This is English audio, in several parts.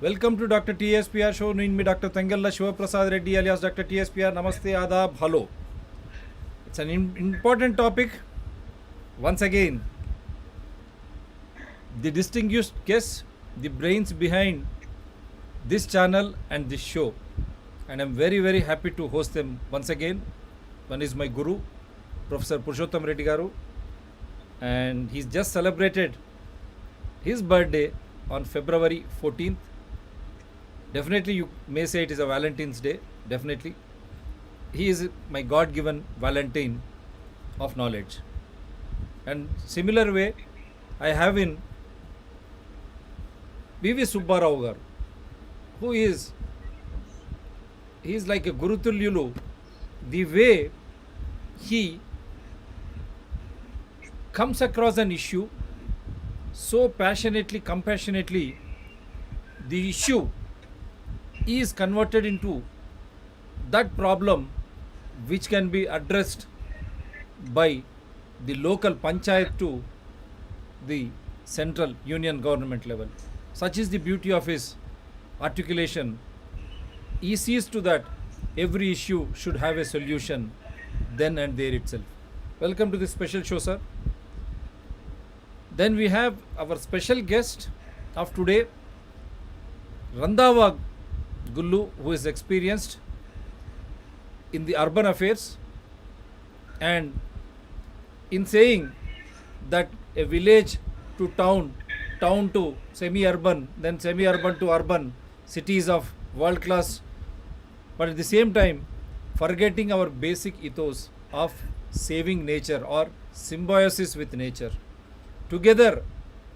Welcome to Dr. TSPR show. Name me Dr. Tangalla Shivaprasad Reddy alias Dr. TSPR. Namaste, Adab, hello. It's an important topic. Once again, the distinguished guests, the brains behind this channel and this show. And I'm very, very happy to host them once again. One is my guru, Professor Purushotham Reddy garu. And he's just celebrated his birthday on February 14th. Definitely you may say it is a Valentine's Day, definitely. He is my God-given Valentine of knowledge. And similar way, I have in Subba Rao garu, who is, he is like a Guru Tulyulu. The way he comes across an issue so passionately, compassionately, the issue is converted into that problem which can be addressed by the local panchayat to the central union government level. Such is the beauty of his articulation. He sees to that every issue should have a solution then and there itself. Welcome to this special show, sir. Then we have our special guest of today, Randhawa Gulloo, who is experienced in the urban affairs and in saying that a village to town, town to semi-urban, then semi-urban to urban, cities of world class, but at the same time forgetting our basic ethos of saving nature or symbiosis with nature. Together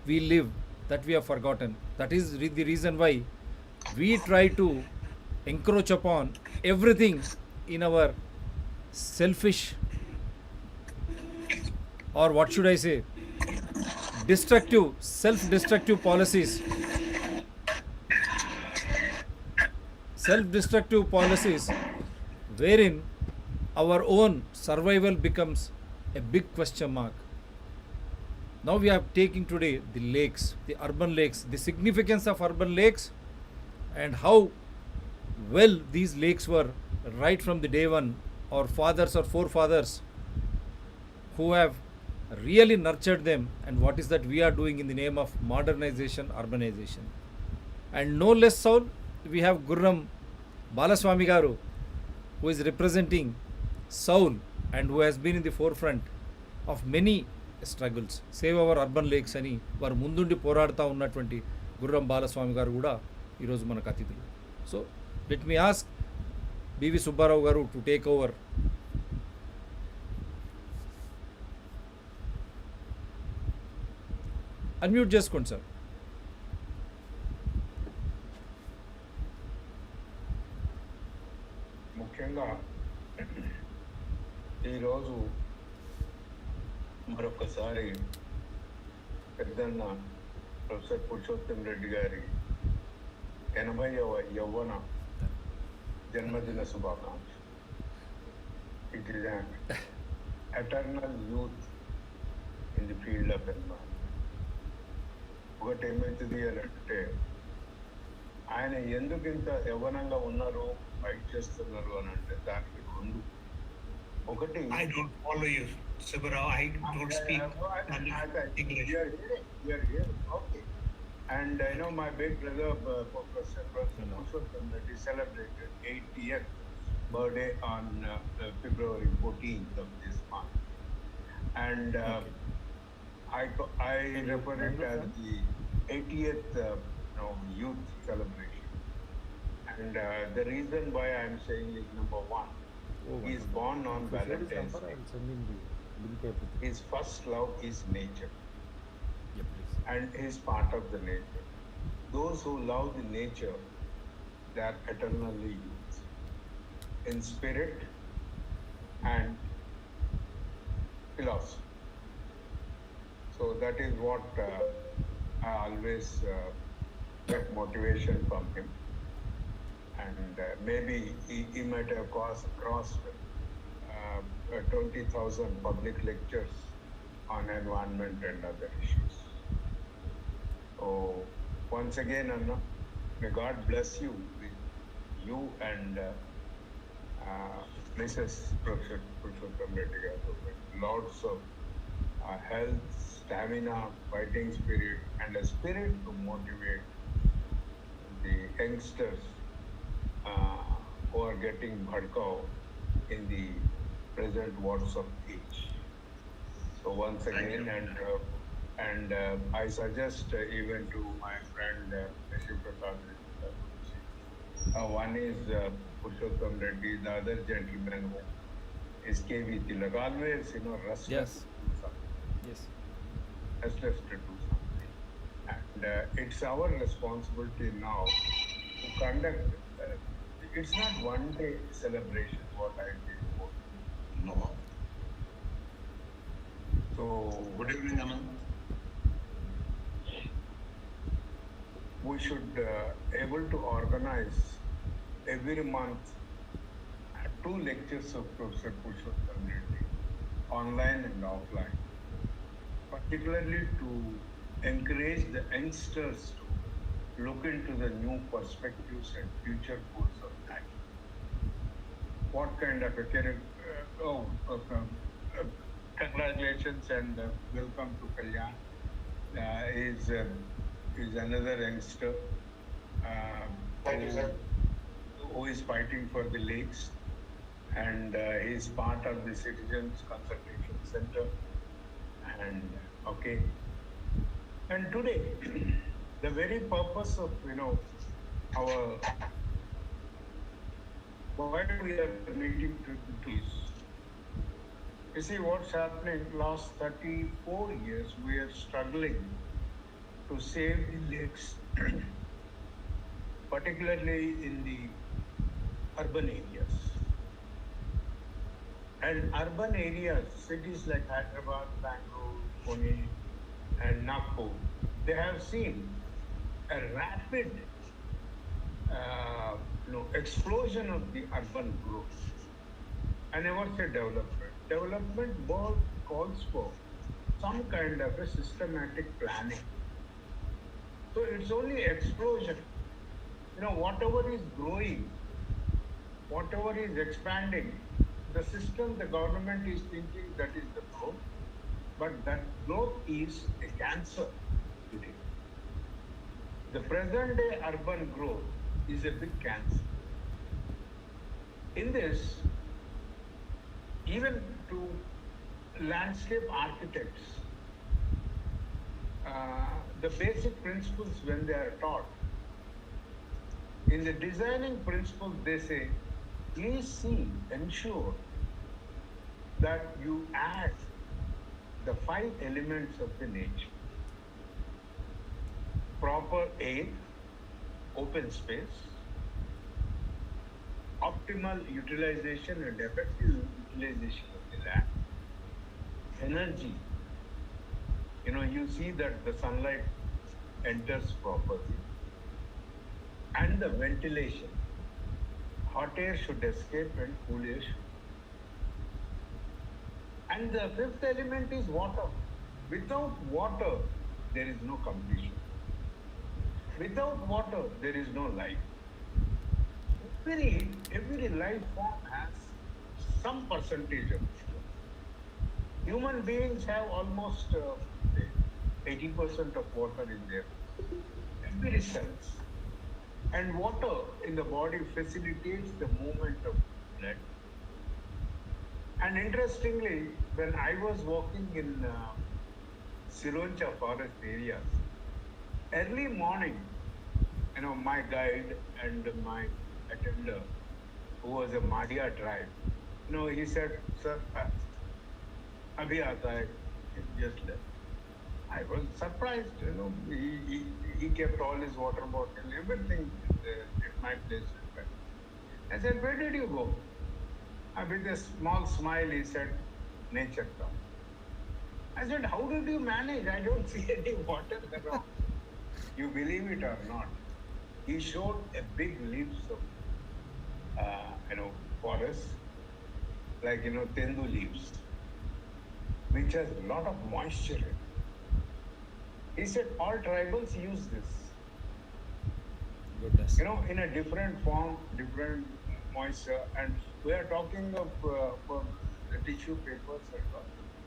we live, that we have forgotten. That is the reason why we try to encroach upon everything in our selfish, or what should I say, destructive, self-destructive policies. Self-destructive policies wherein our own survival becomes a big question mark. Now we are taking today the lakes, the urban lakes, the significance of urban lakes and how well these lakes were right from the day one, our fathers or forefathers who have really nurtured them, and what is that we are doing in the name of modernization, urbanization. And no less so, we have Gurram Balaswamy garu, who is representing Soul and who has been in the forefront of many struggles. Save our urban lakes అని వారు ముందుండి పోరాడుతూ ఉన్నటువంటి గుర్రం బాలస్వామి గారు కూడా ఈరోజు మనకు అతిథులు. So let me ask B V Subbarao గారు టు టేక్ ఓవర్. అన్మ్యూట్ చేసుకోండి సార్. ముఖ్యంగా ఈరోజు మరొకసారి పెద్దన్న ప్రొఫెసర్ పురుషోత్తం రెడ్డి గారి 80వ యవ్వన జన్మదిన శుభాకాంక్షలు. It is an eternal youth in the field of environment. ఒకటి ఏమవుతుంది అని అంటే, ఆయన ఎందుకు ఇంత యవ్వనంగా ఉన్నారు, ఫైట్ చేస్తున్నారు అని అంటే దానికి రెండు. ఒకటి, I don't follow you, Subba Rao. I don't speak English. Okay. And I know my big brother, Professor Purushotham Reddy, celebrated 80th birthday on February 14th of this month. And I refer it as the 80th youth celebration. And the reason why I'm saying is, number one, he is born on Valentine's Day. His first love is nature. And he is part of the nature. Those who love the nature, they are eternally youth in spirit and philosophy. So that is what I always get motivation from him. And maybe he might have crossed 20,000 public lectures on environment and other issues. So once again, Anna, May God bless you with you and Mrs. Professor Purushotham Reddy garu with lots of health, stamina, fighting spirit, and a spirit to motivate the youngsters uh, who are getting bhadkao in the present WhatsApp age. So once again, and I suggest even to my friend Shiv Prasad one is Purushottam Reddy, the other gentleman who is KV Tilak, always restless Yes. to do something, Yes. restless to do something, and it's our responsibility now to conduct. It's not one day celebration. What I did for. No. So Good evening, Aman. we should able to organize every month two lectures of Professor Purushottam Reddy, online and offline, particularly to encourage the youngsters to look into the new perspectives and future course of action. What kind of a career? Congratulations and welcome to Kalyan. Is another youngster Thank you, sir. who is fighting for the lakes, and he is part of the Citizens Consultation Center. And okay, and today, the very purpose of our why we are meeting to is, you see what's happening. Last 34 years, we are struggling to save the lakes, particularly in the urban areas. And urban areas, cities like Hyderabad, Bangalore, Pune, and Nagpur, they have seen a rapid explosion of the urban growth. I never say development. Development both calls for some kind of a systematic planning. So it's only explosion. Whatever is growing, whatever is expanding, the system, the government is thinking that is the growth, but that growth is a cancer today. The present day urban growth is a big cancer. In this, even to landscape architects, the basic principles when they are taught, in the designing principles they say, please see, ensure that you add the 5 elements of the nature. Proper air, open space, optimal utilization and effective utilization of the land, energy. You see that the sunlight enters properly, and the ventilation. Hot air should escape and cool air should. And the 5th element is water. Without water, there is no completion. Without water, there is no life. Every life form has some percentage of water. Human beings have almost 80% of water in their every cells. And water in the body facilitates the movement of blood. And interestingly, when I was working in Sironcha forest areas, early morning, my guide and my attender, who was a Madhya tribe, he said, sir, abhi aata hai, just left. I was surprised, he kept all his water bottle, everything at my place. I said, where did you go? With a small smile, he said, nature come. I said, how did you manage? I don't see any water around. You believe it or not, he showed a big leaves of, forest, like, tendu leaves, which has a lot of moisture in it. He said, all tribals use this. Goodness. You know, in a different form, different moisture, and we are talking of for the tissue papers and all.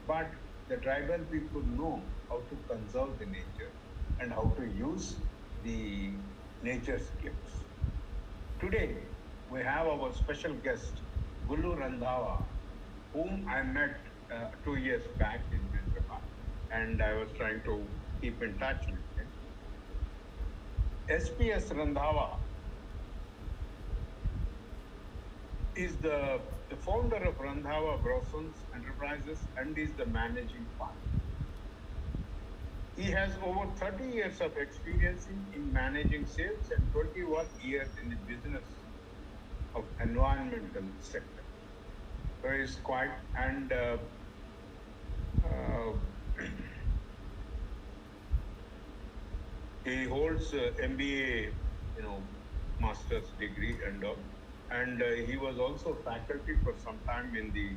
But the tribal people know how to conserve the nature and how to use the nature's gifts. Today, we have our special guest, Gullu Randhawa, whom I met 2 years back in Hyderabad, and I was trying to keep in touch with him. SPS Randhawa is the founder of Randhawa Brosons Enterprises and is the managing partner. He has over 30 years of experience in managing sales and 21 years in the business of environmental sector. So he's quite and he holds MBA, you know, master's degree and all, and he was also faculty for some time in the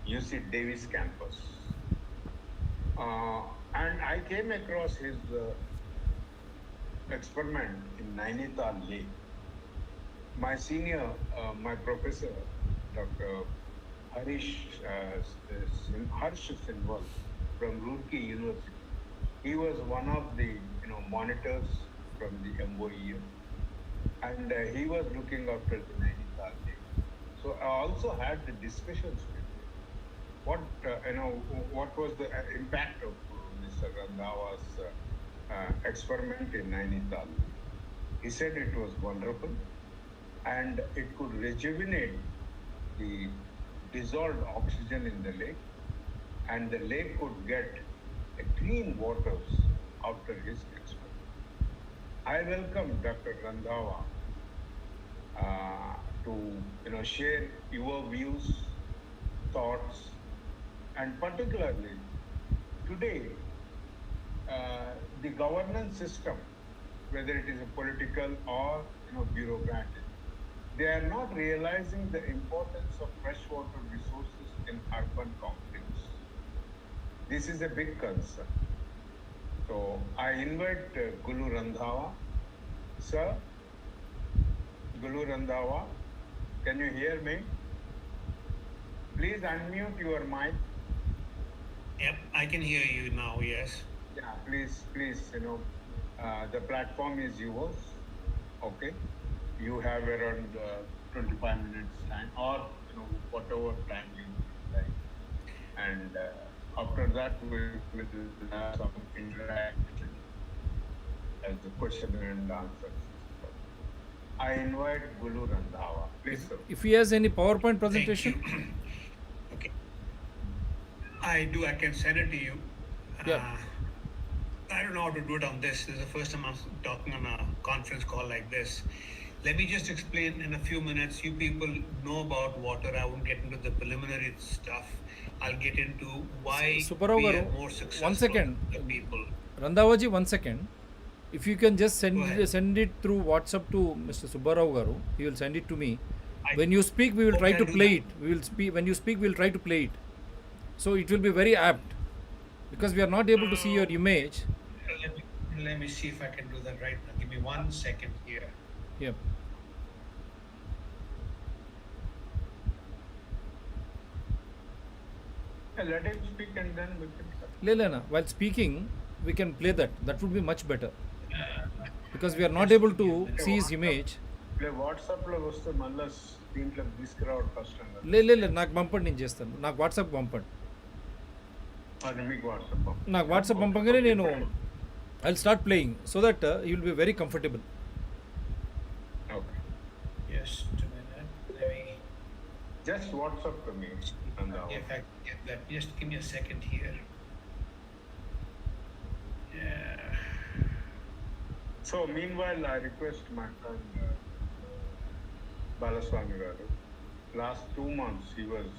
UC Davis campus. And I came across his experiment in Nainital Lake. My senior, my professor, Dr. Harsh Sinwal from Roorkee University, he was one of the monitors from the MOE, and he was looking after the Nainital Lake. So I also had the discussions with him. What was the impact of Mr. Randhawa's experiment in Nainital? He said it was wonderful, and it could rejuvenate the dissolved oxygen in the lake, and the lake could get a clean waters after his experiment. I welcome Dr. Randhawa to share your views, thoughts, and particularly today the governance system, whether it is a political or bureaucratic, they are not realizing the importance of freshwater resources in urban conflicts. This is a big concern. So I invite Gullu Randhawa. Sir, Gullu Randhawa, can you hear me? Please unmute your mic. Yep, I can hear you now, yes. Yeah, please, the platform is yours. Okay. You have around 25 minutes time, or whatever time you like. And after that, we will have some interaction as the question and answer. I invite Gullu Randhawa. Please, sir. If he has any PowerPoint presentation, Okay. I do. I can send it to you. Yeah. I don't know how to do it on this. This is the first time I'm talking on a conference call like this. Let me just explain in a few minutes. You people know about water. I won't get into the preliminary stuff. I'll get into why Subba Rao we are garu, more successful. one second. than the people. Randhawaji, 1 second. If you can just Go send ahead. it through WhatsApp to Mr. Subba Rao garu, he will send it to me. I- When you speak, we will try Okay, to I'll do play that. it. We will speak when you speak. We will try to play it. So it will be very apt because we are not able to see your image. Let me see if I can do that right now. Give me 1 second here. Yep. Let him speak and then we can. Lelena, while speaking, we can play that. That would be much better because we are not able to see his image. వాట్సాప్లో వస్తే మళ్ళీ దీంట్లో తీసుకురావడం కష్టం కదా. లే నాకు పంపండి, నేను చేస్తాను. నాకు వాట్సాప్ పంపండి. అది మీకు వాట్సాప్ నాకు వాట్సాప్ పంపగానే నేను I start playing so that you will be very comfortable. Okay. Just a minute. Let me. Just WhatsApp to me. If I can get that, just give me a second here. Yeah. So meanwhile, I request my friend Balaswami Garu. Last 2 months, he was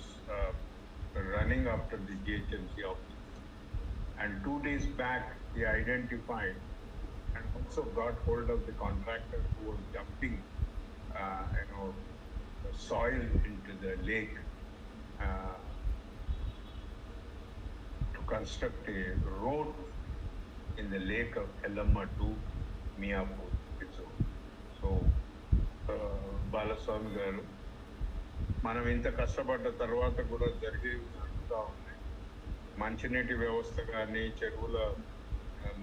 running after the GHMC office, and 2 days back, he identified and also got hold of the contractor who was dumping, soil into the lake to construct a road in the lake of Ellamma to Miapur. It's so Balaswamy గారు, మనం ఇంత కష్టపడ్డ తర్వాత కూడా జరిగేవి జరుగుతూ ఉన్నాయి. మంచినీటి వ్యవస్థ కానీ చెరువుల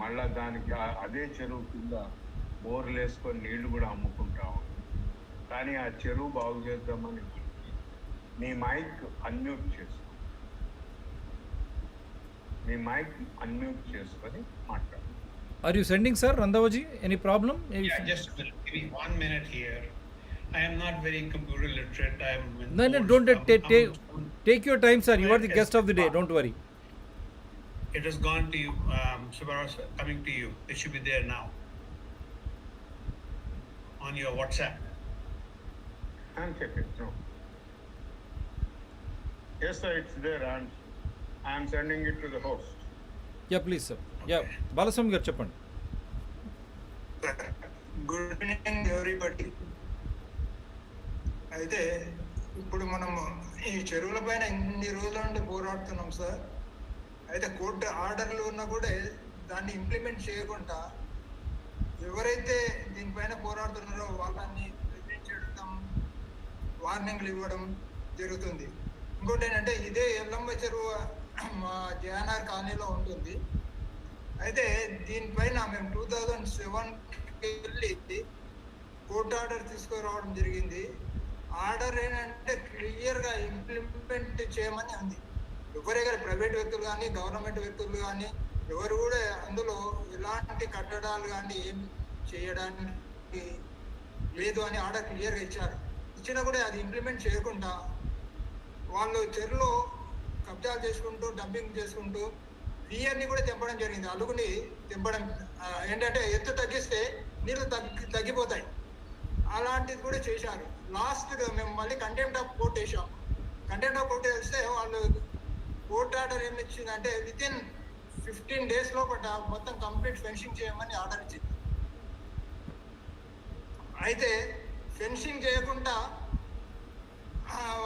మళ్ళా దానికి అదే చెరువు కింద బోర్లు వేసుకొని నీళ్లు కూడా అమ్ముకుంటా ఉన్నాం. కానీ ఆ చెరువు బాగు చేద్దామని మీ మైక్ అన్మ్యూట్ చేసుకో, మీ మైక్ అన్మ్యూట్ చేసుకొని మాట్లాడు. Are you sending, sir, Randhavaji? Any problem? Yeah, just give me 1 minute here. I am not very computer literate. I am. No, don't take your time, sir. You are the guest of the day. Don't worry. It has gone to you, Subba Rao, coming to you. It should be there now on your WhatsApp. And check it. No. Yes, sir, it's there, and I am sending it to the host. Yeah, please, sir. Yeah, Balaswami garu cheppandi. Good evening everybody. అయితే ఇప్పుడు మనం ఈ చెరువుల పైన ఇన్ని రోజుల నుండి పోరాడుతున్నాం sir. అయితే కోర్టు ఆర్డర్లు ఉన్నా కూడా దాన్ని ఇంప్లిమెంట్ చేయకుండా ఎవరైతే దీనిపైన పోరాడుతున్నారో వాళ్ళని బెదిరించడం, వార్నింగ్లు ఇవ్వడం జరుగుతుంది. ఇంకోటి ఏంటంటే ఇదే ఎల్లమ్మ చెరువు మా జేఎన్ఆర్ కాలనీలో ఉంటుంది. అయితే దీనిపైన మేము 2007 వెళ్ళి కోర్టు ఆర్డర్ తీసుకురావడం జరిగింది. ఆర్డర్ ఏంటంటే క్లియర్గా ఇంప్లిమెంట్ చేయమని ఉంది. ఎవరే కానీ ప్రైవేట్ వ్యక్తులు కానీ గవర్నమెంట్ వ్యక్తులు కానీ ఎవరు కూడా అందులో ఎలాంటి కట్టడాలు కానీ ఏం చేయడానికి లేదు అని ఆర్డర్ క్లియర్గా ఇచ్చారు. ఇచ్చినా కూడా అది ఇంప్లిమెంట్ చేయకుండా వాళ్ళు చెరువులో కబ్జాలు చేసుకుంటూ డంపింగ్ చేసుకుంటూ నీళ్ళని కూడా తెంపడం జరిగింది. అలుగుని తెంపడం ఏంటంటే ఎత్తు తగ్గిస్తే నీళ్ళు తగ్గిపోతాయి. అలాంటిది కూడా చేశారు. లాస్ట్గా మేము మళ్ళీ కంటెంప్ట్ ఆఫ్ కోర్ట్ వేసాం. కంటెంప్ట్ ఆఫ్ కోర్ట్ వేస్తే వాళ్ళు కోర్ట్ ఆర్డర్ ఏమి ఇచ్చిందంటే వితిన్ 15 days లోపల మొత్తం కంప్లీట్ ఫెన్సింగ్ చేయమని ఆర్డర్ ఇచ్చింది. అయితే ఫెన్సింగ్ చేయకుండా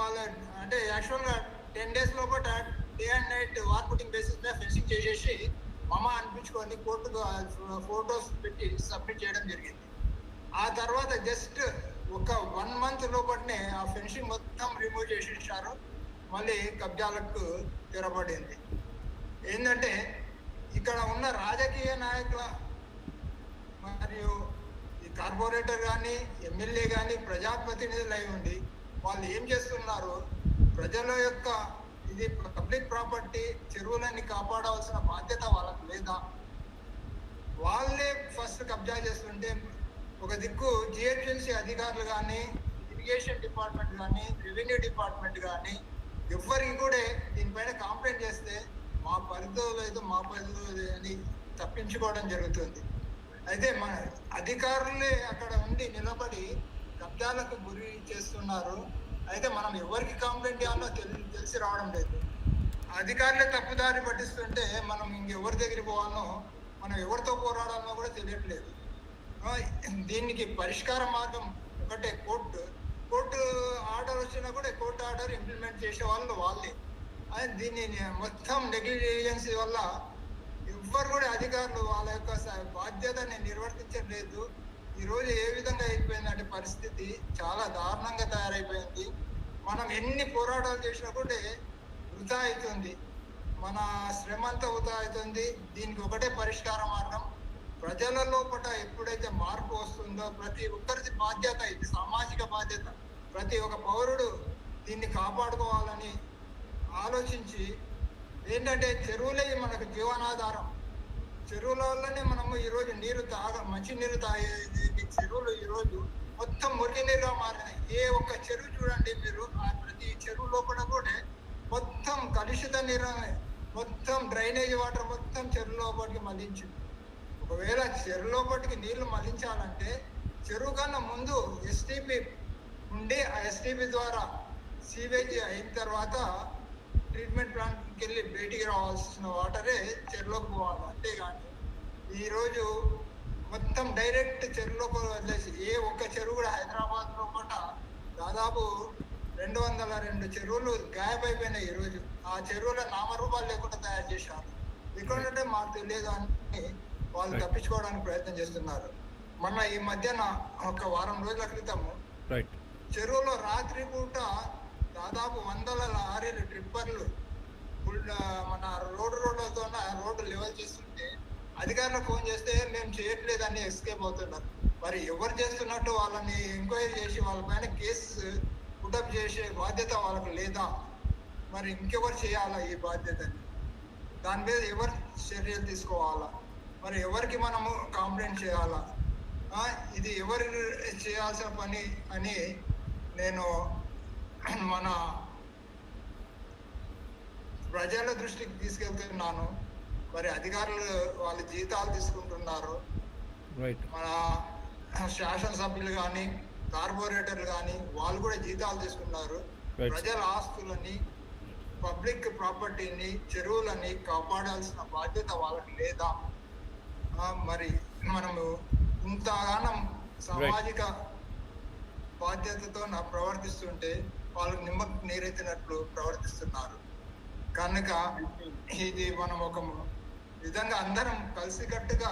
వాళ్ళ అంటే యాక్చువల్గా 10 days లోపల day and night war putting basis మీద ఫెన్సింగ్ చేసేసి మమ అనిపించుకొని కోర్టుకు ఫోటోస్ పెట్టి సబ్మిట్ చేయడం జరిగింది. ఆ తర్వాత జస్ట్ ఒక 1 month లోపలనే ఆ ఫెన్సింగ్ మొత్తం రిమూవ్ చేసేసారు. మళ్ళీ కబ్జాలకు తెరబడింది. ఏంటంటే ఇక్కడ ఉన్న రాజకీయ నాయకుల మరియు ఈ కార్పొరేటర్ కానీ ఎమ్మెల్యే కానీ ప్రజాప్రతినిధులు అయి ఉండి వాళ్ళు ఏం చేస్తున్నారు, ప్రజల యొక్క ఇది పబ్లిక్ ప్రాపర్టీ, చెరువులని కాపాడవలసిన బాధ్యత వాళ్ళకు లేదా? వాళ్ళే ఫస్ట్ కబ్జా చేస్తుంటే ఒక దిక్కు జిహెచ్ఎంసీ అధికారులు కానీ ఇరిగేషన్ డిపార్ట్మెంట్ కానీ రెవెన్యూ డిపార్ట్మెంట్ కానీ ఎవరికి కూడా దీనిపైన కంప్లైంట్ చేస్తే మా పరిధిలో లేదు మా పరిధిలో లేదని తప్పించుకోవడం జరుగుతుంది. అయితే మన అధికారులే అక్కడ ఉండి నిలబడి కబ్జాలకు గురి చేస్తున్నారు. అయితే మనం ఎవరికి కంప్లైంట్ చేయాలో తెలిసి రావడం లేదు. అధికారులే తప్పుదారి పట్టిస్తుంటే మనం ఇంకెవరి దగ్గరికి పోవాలనో మనం ఎవరితో పోరాడాలనో కూడా తెలియట్లేదు. దీనికి పరిష్కార మార్గం ఒకటే, కోర్టు ఆర్డర్ వచ్చినా కూడా కోర్టు ఆర్డర్ ఇంప్లిమెంట్ చేసే వాళ్ళు వాళ్ళే. దీన్ని మొత్తం నెగ్లిజెన్సీ వల్ల ఎవ్వరు కూడా అధికారులు వాళ్ళ యొక్క బాధ్యతని నిర్వర్తించలేదు. ఈరోజు ఏ విధంగా అయిపోయిందంటే పరిస్థితి చాలా దారుణంగా తయారైపోయింది. మనం ఎన్ని పోరాటాలు చేసినా కూడా వృధా అవుతుంది, మన శ్రమ అంతా వృధా అవుతుంది. దీనికి ఒకటే పరిష్కార మార్గం, ప్రజల లోపల ఎప్పుడైతే మార్పు వస్తుందో ప్రతి ఒక్కరిది బాధ్యత, ఇది సామాజిక బాధ్యత. ప్రతి ఒక్క పౌరుడు దీన్ని కాపాడుకోవాలని ఆలోచించి ఏంటంటే చెరువులే మనకు జీవనాధారం. చెరువుల వల్లనే మనము ఈరోజు మంచి నీరు తాగేది. చెరువులు ఈరోజు మొత్తం మురికి నీరుగా మారినాయి. ఏ ఒక్క చెరువు చూడండి మీరు, ప్రతి చెరువు లోపల కూడా మొత్తం కలుషిత నీరు, మొత్తం డ్రైనేజ్ వాటర్ మొత్తం చెరువు లోపలికి మళ్లించింది. ఒకవేళ చెరువు లోపలికి నీళ్లు మళ్లించాలంటే చెరువు కన్నా ముందు ఎస్టీపీ ఉండి ఆ ఎస్టీపీ ద్వారా సీవేజ్ అయిన తర్వాత ట్రీట్మెంట్ ప్లాంట్కి వెళ్ళి బయటికి రావాల్సిన వాటరే చెరువులోకి పోవాలి. అంతేగాని ఈరోజు మొత్తం డైరెక్ట్ చెరువులోకి వదిలేసి ఏ ఒక్క చెరువు కూడా హైదరాబాద్లో కూడా దాదాపు 202 చెరువులు గాయపైపోయినాయి. ఈరోజు ఆ చెరువుల నామరూపాలు లేకుండా తయారు చేశారు. ఎక్కడంటే మాకు తెలియదు అని వాళ్ళు తప్పించుకోవడానికి ప్రయత్నం చేస్తున్నారు. మొన్న ఈ మధ్యన ఒక వారం రోజుల క్రితము Right. చెరువులో రాత్రి పూట దాదాపు 100 లారీలు ట్రిప్పర్లు మన రోడ్లతో రోడ్డు లెవెల్ చేస్తుంటే అధికారులకు ఫోన్ చేస్తే మేము చేయట్లేదని ఎస్కేప్ అవుతున్నారు. మరి ఎవరు చేస్తున్నట్టు వాళ్ళని ఎంక్వైరీ చేసి వాళ్ళ పైన కేసు పుటప్ చేసే బాధ్యత వాళ్ళకు లేదా? మరి ఇంకెవరు చేయాలా ఈ బాధ్యతని? దాని మీద ఎవరు చర్యలు తీసుకోవాలా? మరి ఎవరికి మనము కంప్లైంట్ చేయాలా? ఇది ఎవరు చేయాల్సిన పని అని నేను మన ప్రజల దృష్టికి తీసుకెళ్తున్నాను. మరి అధికారులు వాళ్ళ జీతాలు తీసుకుంటున్నారు. Right. మన శాసనసభ్యులు కానీ కార్పొరేటర్లు కానీ వాళ్ళు కూడా జీతాలు తీసుకున్నారు. Right. ప్రజల ఆస్తులని పబ్లిక్ ప్రాపర్టీని చెరువులని కాపాడాల్సిన బాధ్యత వాళ్ళకి లేదా? మరి మనము ఇంతగానం సామాజిక బాధ్యతతో ప్రవర్తిస్తుంటే వాళ్ళు నిమ్మకు నీరెత్తినట్లు ప్రవర్తిస్తున్నారు. కనుక ఇది మనం ఒక విధంగా అందరం కలిసికట్టుగా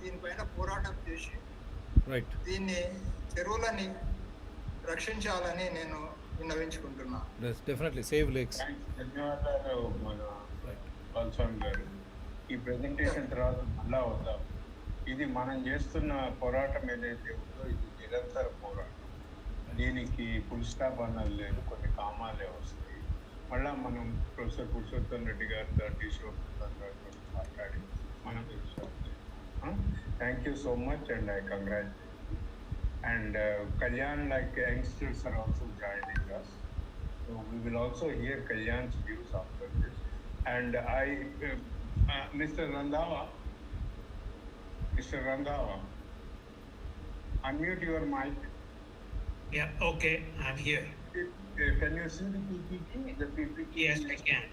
దీనిపైన పోరాటం చేసి Right. దీన్ని చెరువులని రక్షించాలని నేను విన్నవించుకుంటున్నాను. Yes, definitely save lakes. ధన్యవాదాలు మన బాలస్వామి గారు. ఈ ప్రెజెంటేషన్ తర్వాత మళ్ళా అవుతాం. ఇది మనం చేస్తున్న పోరాటం ఏదైతే ఉందో ఇది నిరంతర పోరాటం. దీనికి ఫుల్ స్టాప్ అన్నది లేదు, కొన్ని కామాలే వస్తాయి. మళ్ళా మనం ప్రొఫెసర్ పురుషోత్తం రెడ్డి గారితో గారితో మాట్లాడి మనం thank you so much and I congratulate. And Kalyan, like youngsters are also joining us. So we will also hear Kalyan's views after this. And Mr. Randhawa, unmute your mic. Yeah, okay, I'm here. Can you see the PPT? The PPT? Yes, I can.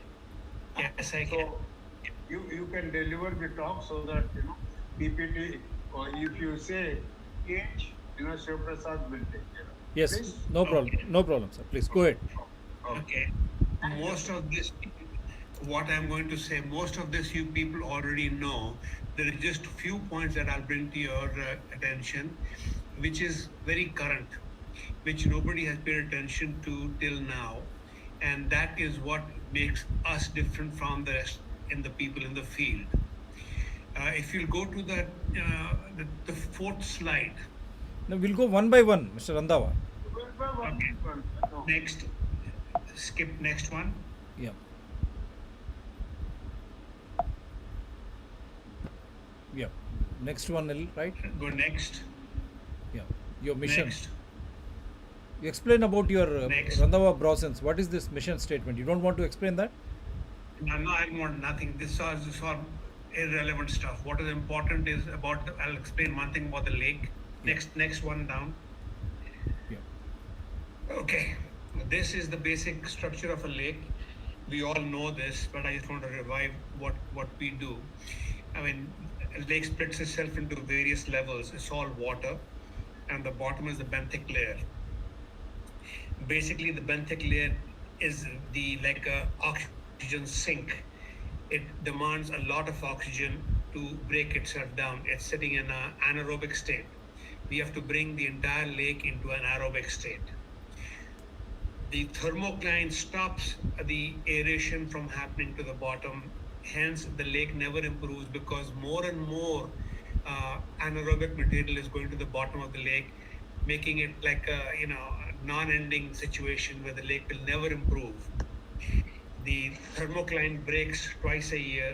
Yes, I So can. you can deliver the talk so that, PPT, or if you say H, Shiv Prasad will take care of it. Yes, Please? no problem. No problem, sir. Please go ahead. Okay. Most of this, what I'm going to say, most of this you people already know. There are just few points that I'll bring to your attention, which is very current, which nobody has paid attention to till now. And that is what makes us different from the rest in the people in the field. If you'll go to the fourth slide. Now we'll go one by one, Mr. Randhawa. Okay. Next, skip next one. Yeah. Yeah. Next one, right? Go next. Yeah. Your mission. Next. You explain about your Next. Randhawa Brosens. What is this mission statement? You don't want to explain that? No, I want nothing. This is all irrelevant stuff. What is important is about I'll explain one thing about the lake. Next one down. Yeah. Okay. This is the basic structure of a lake. We all know this, but I just want to revive what we do. I mean, a lake splits itself into various levels. It's all water, and the bottom is the benthic layer. Basically, the benthic layer is like a oxygen sink. It demands a lot of oxygen to break itself down. It's sitting in an anaerobic state. We have to bring the entire lake into an aerobic state. The thermocline stops the aeration from happening to the bottom. Hence, the lake never improves because more and more anaerobic material is going to the bottom of the lake, making it like a non-ending situation where the lake will never improve. The thermocline breaks twice a year,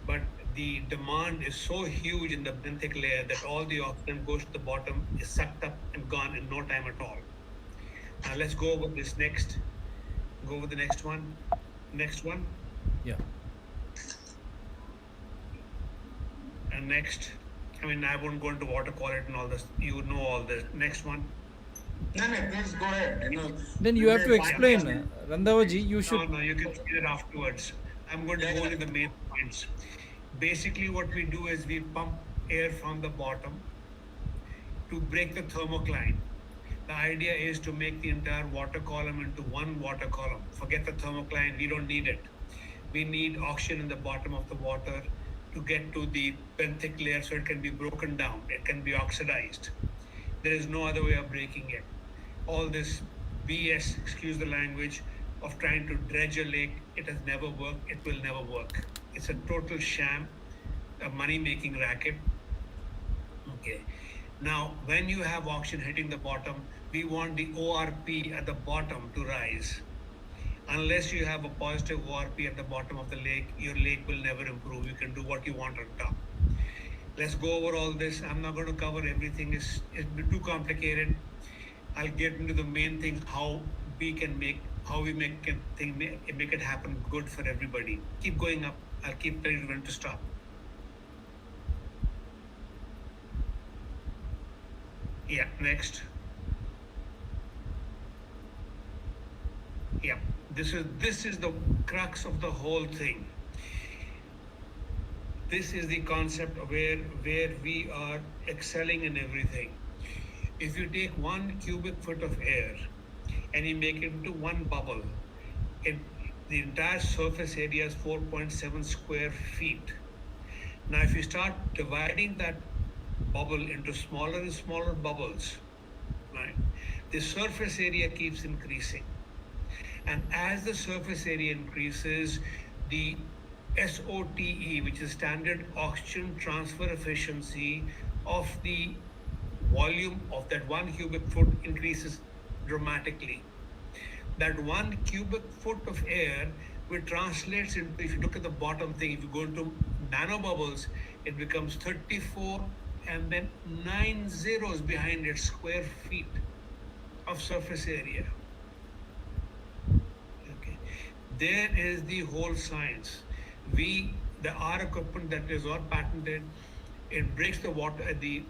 but the demand is so huge in the benthic layer that all the oxygen goes to the bottom, is sucked up and gone in no time at all. Now let's go over this next. Go over the next one. Next one. Yeah. And next. I mean, I won't go into water quality and all this. You know all this. Next one. No, please go ahead. Then you have to explain, Randhawa ji. You should. No, you can see that afterwards. I'm going to go into the main points. Basically, what we do is we pump air from the bottom to break the thermocline. The idea is to make the entire water column into one water column. Forget the thermocline, we don't need it. We need oxygen in the bottom of the water to get to the benthic layer so it can be broken down, it can be oxidized. There is no other way of breaking it. All this BS, excuse the language, of trying to dredge a lake, it has never worked, it will never work. It's a total sham, a money making racket. Okay. Now, when you have oxygen hitting the bottom, we want the ORP at the bottom to rise. Unless you have a positive ORP at the bottom of the lake, your lake will never improve. You can do what you want on top. Let's go over all this. I'm not going to cover everything. It's too complicated. I'll get into the main things, how we make it happen good for everybody. Keep going up. I'll keep telling you when to stop. Yeah, next. Yeah, this is the crux of the whole thing. This is the concept of where we are excelling in everything. If you take 1 cubic foot of air and you make it into one bubble, the entire surface area is 4.7 square feet. Now, if you start dividing that bubble into smaller and smaller bubbles, right, the surface area keeps increasing. And as the surface area increases, the SOTE, which is standard oxygen transfer efficiency of the volume of that 1 cubic foot, increases dramatically. That 1 cubic foot of air, which translates into, if you look at the bottom thing, if you go into nanobubbles, it becomes 34 and then 9 zeros behind it, square feet of surface area. Okay, there is the whole science. Our equipment that is all patented, it breaks the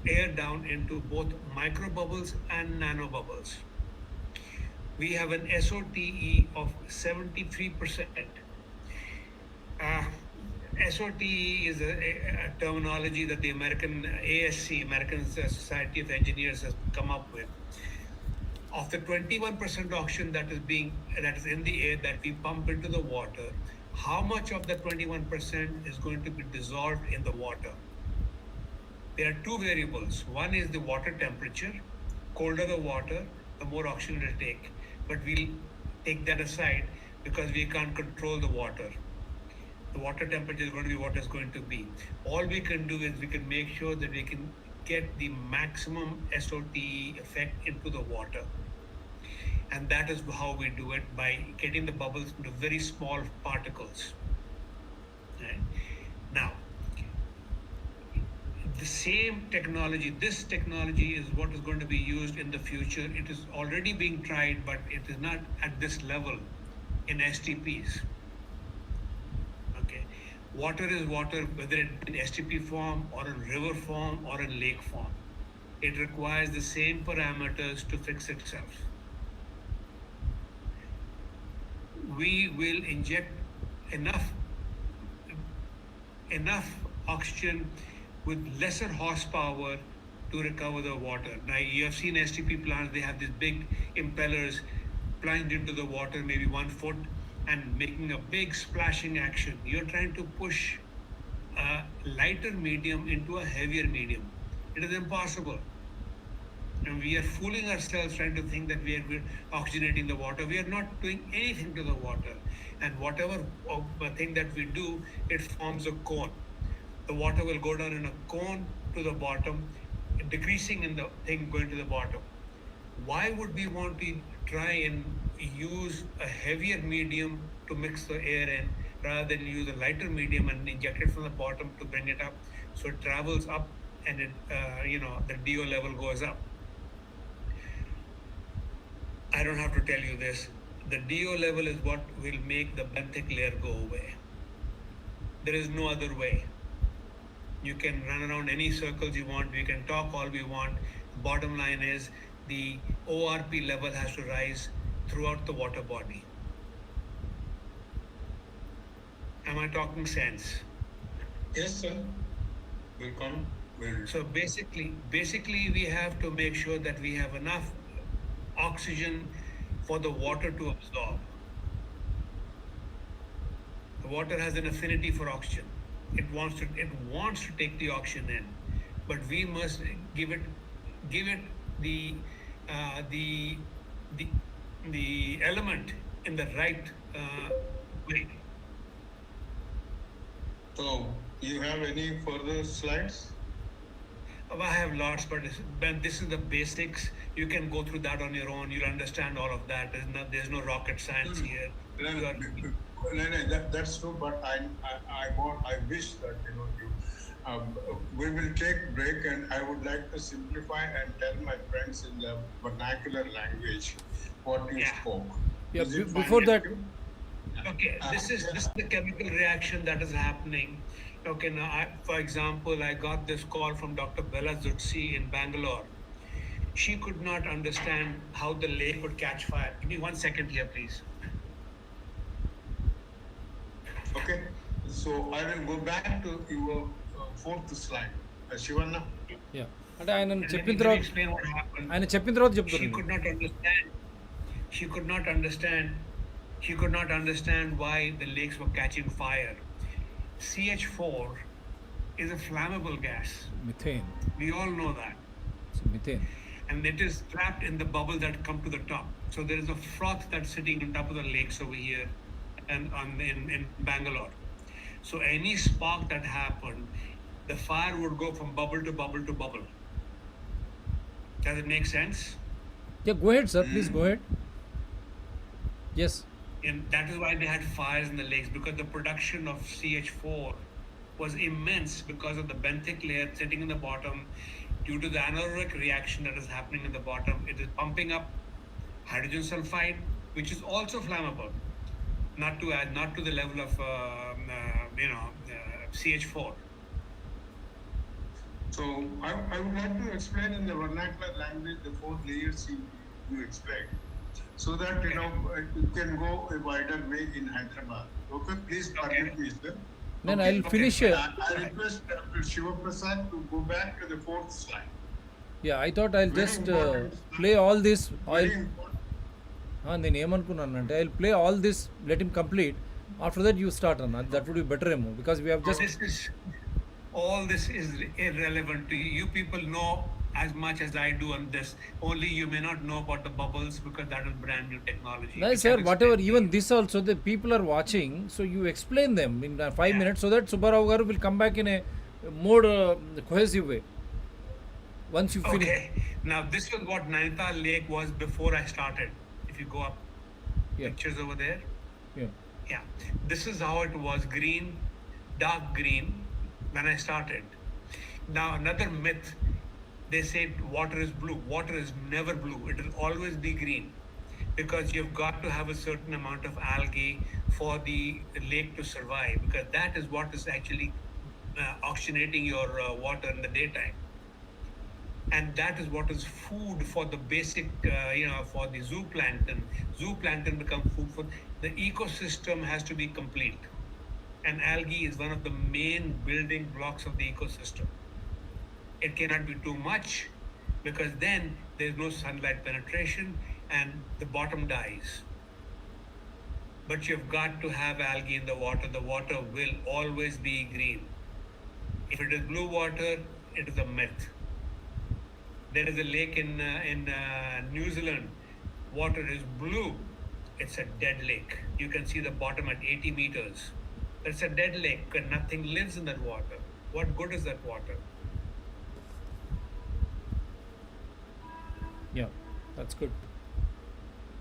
air down into both microbubbles and nanobubbles. We have an SOTE of 73%. SOTE is a terminology that the American ASC, American Society of Engineers, has come up with. Of the 21% oxygen that is in the air that we pump into the water, how much of the 21% is going to be dissolved in the water? There are two variables. One is the water temperature. Colder the water, the more oxygen it will take. But we'll take that aside because we can't control the water. The water temperature is going to be what it's going to be. All we can do is we can make sure that we can get the maximum SOTE effect into the water. And that is how we do it, by getting the bubbles into very small particles. Right? Now, the same technology, this technology is what is going to be used in the future. It is already being tried, but it is not at this level in STPs. Okay, water is water, whether it in STP form or in river form or in lake form. It requires the same parameters to fix itself. We will inject enough oxygen with lesser horsepower to recover the water. Now, you have seen STP plants, they have these big impellers plunged into the water, maybe 1 foot, and making a big splashing action. You're trying to push a lighter medium into a heavier medium. It is impossible. And we are fooling ourselves trying to think that we are oxygenating the water. We are not doing anything to the water. And whatever thing that we do, it forms a cone. The water will go down in a cone to the bottom, decreasing in the thing going to the bottom. Why would we want to try and use a heavier medium to mix the air in, rather than use a lighter medium and inject it from the bottom to bring it up, so it travels up and it, the DO level goes up? I don't have to tell you this. The DO level is what will make the benthic layer go away. There is no other way. You can run around any circles you want. We can talk all we want. Bottom line is the ORP level has to rise throughout the water body. Am I talking sense? Yes, sir. So basically we have to make sure that we have enough oxygen for the water to absorb. The water has an affinity for oxygen. It wants to take the oxygen in, but we must give it the uh, the the the element in the right way. So, you have any further slides? I have lots, but this is the basics. You can go through that on your own. You'll understand all of that. There's no rocket science here. No, You no, are, that's true. But I wish that you. We will take break, and I would like to simplify and tell my friends in the vernacular language what you Yeah. spoke. Yeah, Is it fine before with that, you? Okay, this is the chemical reaction that is happening. Okay, now for example, I got this call from Dr. Bella Zutsi in Bangalore. She could not understand how the lake would catch fire. Give me 1 second here, please. Okay. So I will go back to your fourth slide. Shivanna. yeah, అంటే ఆయన And చెప్పిన let me తర్వాత explain what happened. ఆయన చెప్పిన తర్వాత She చెప్తారండి. could not understand. She could not understand. She could not understand why the lakes were catching fire. CH4 is a flammable gas. Methane, We all know that. Methane. And it is trapped in the bubble that come to the top. So there is a froth that's sitting on top of the lakes over here and in Bangalore. So any spark that happened, the fire would go from bubble to bubble to bubble. Does it make sense? Yeah, go ahead, sir. Please go ahead. Yes. And that is why they had fires in the lakes, because the production of CH4 was immense because of the benthic layer sitting in the bottom. Due to the anaerobic reaction that is happening in the bottom, it is pumping up hydrogen sulfide, which is also flammable, not to the level of CH4. So I would like to explain in the vernacular language the four layers you explained, so that it can go a wider way in Hyderabad. Okay, please permit me, sir. Then Okay. I'll finish. I request Dr. Shiva Prasad to go back to the fourth slide. Yeah, I thought I'll Very just important. play all this. Very important. నేను ఏమనుకున్నానంటే I play all this, let him complete, after that you start అన్న. That would be better ఏమో, because we have just All this is irrelevant to you. You people know as much as I do on this. Only you may not know about the bubbles because that is brand new technology. Nice, We sir. can Whatever, explain even to you. this also, the people are watching, so you explain them in 5 Yeah. minutes so that Subba Rao garu will come back in a more cohesive way once you finish. Okay. Now this was what Nainital Lake was before I started. If you go up, Yeah. pictures over there. Yeah. Yeah. This is how it was: green, dark green, when I started. Now another myth. They say water is blue. Water is never blue. It will always be green, because you've got to have a certain amount of algae for the lake to survive, because that is what is actually oxygenating your water in the daytime. And that is what is food for the basic, for the zooplankton. Zooplankton become food for the ecosystem. Has to be complete, and algae is one of the main building blocks of the ecosystem. It cannot be too much, because then there's no sunlight penetration and the bottom dies. But you've got to have algae in the water. The water will always be green. If it is blue water, it is a myth. There is a lake in New Zealand. Water is blue. It's a dead lake. You can see the bottom at 80 meters. It's a dead lake and nothing lives in that water. What good is that water? Yeah, that's good.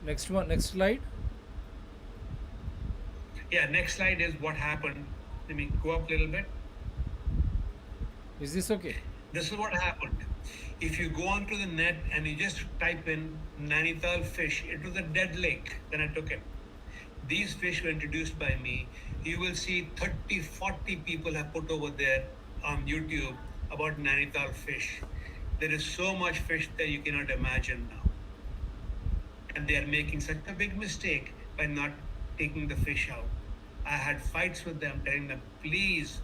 Next one, next slide. Yeah, next slide is what happened. Let me go up a little bit. Is this okay? This is what happened. If you go onto the net and you just type in Nainital fish, it was a dead lake. Then I took it. These fish were introduced by me. You will see 30, 40 people have put over there on YouTube about Nainital fish. There is so much fish there you cannot imagine now. And they are making such a big mistake by not taking the fish out. I had fights with them, telling them, please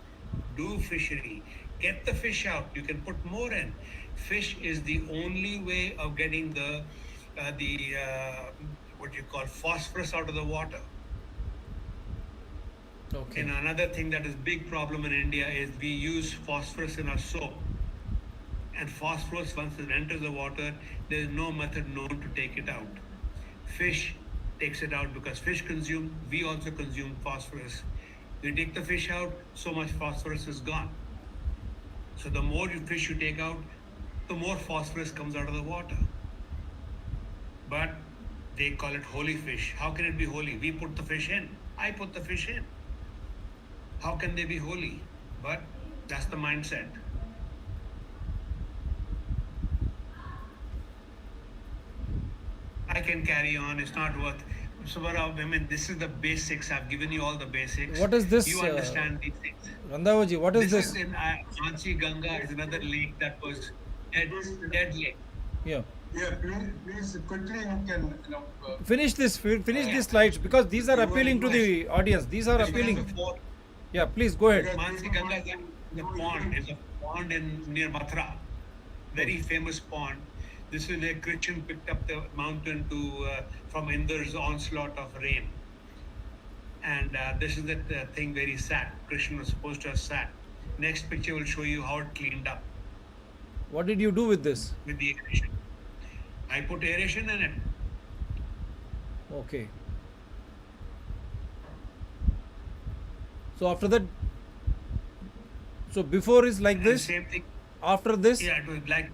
do fishery. Get the fish out. You can put more in. Fish is the only way of getting the what you call phosphorus out of the water. Okay. And another thing that is big problem in India is we use phosphorus in our soap. And phosphorus, once it enters the water, there is no method known to take it out. Fish takes it out because fish consume, we also consume phosphorus. We take the fish out, so much phosphorus is gone. So the more fish you take out, the more phosphorus comes out of the water. But they call it holy fish. How can it be holy? We put the fish in. I put the fish in. How can they be holy? But that's the mindset. I can carry on. It's not worth. Subba Rao, I mean, this is the basics. I've given you all the basics. What is this, You understand these things. Randhawa ji, what is This this? is in Jhansi Ganga is another lake that was dead lake. Yeah. Yeah, please quickly you can, Finish these slides because these are appealing to the audience. These are This one is appealing. a fort. Yeah, please go ahead. Jhansi Ganga is a pond. It's a pond near Mathura. Very famous pond. This is where Krishna picked up the mountain from Indra's onslaught of rain. And this is the thing where he sat. Krishna was supposed to have sat. Next picture will show you how it cleaned up What did you do with this? with the aeration. I put aeration in it. Okay. So after that, so before is like And this. same thing. After this, Yeah, it was like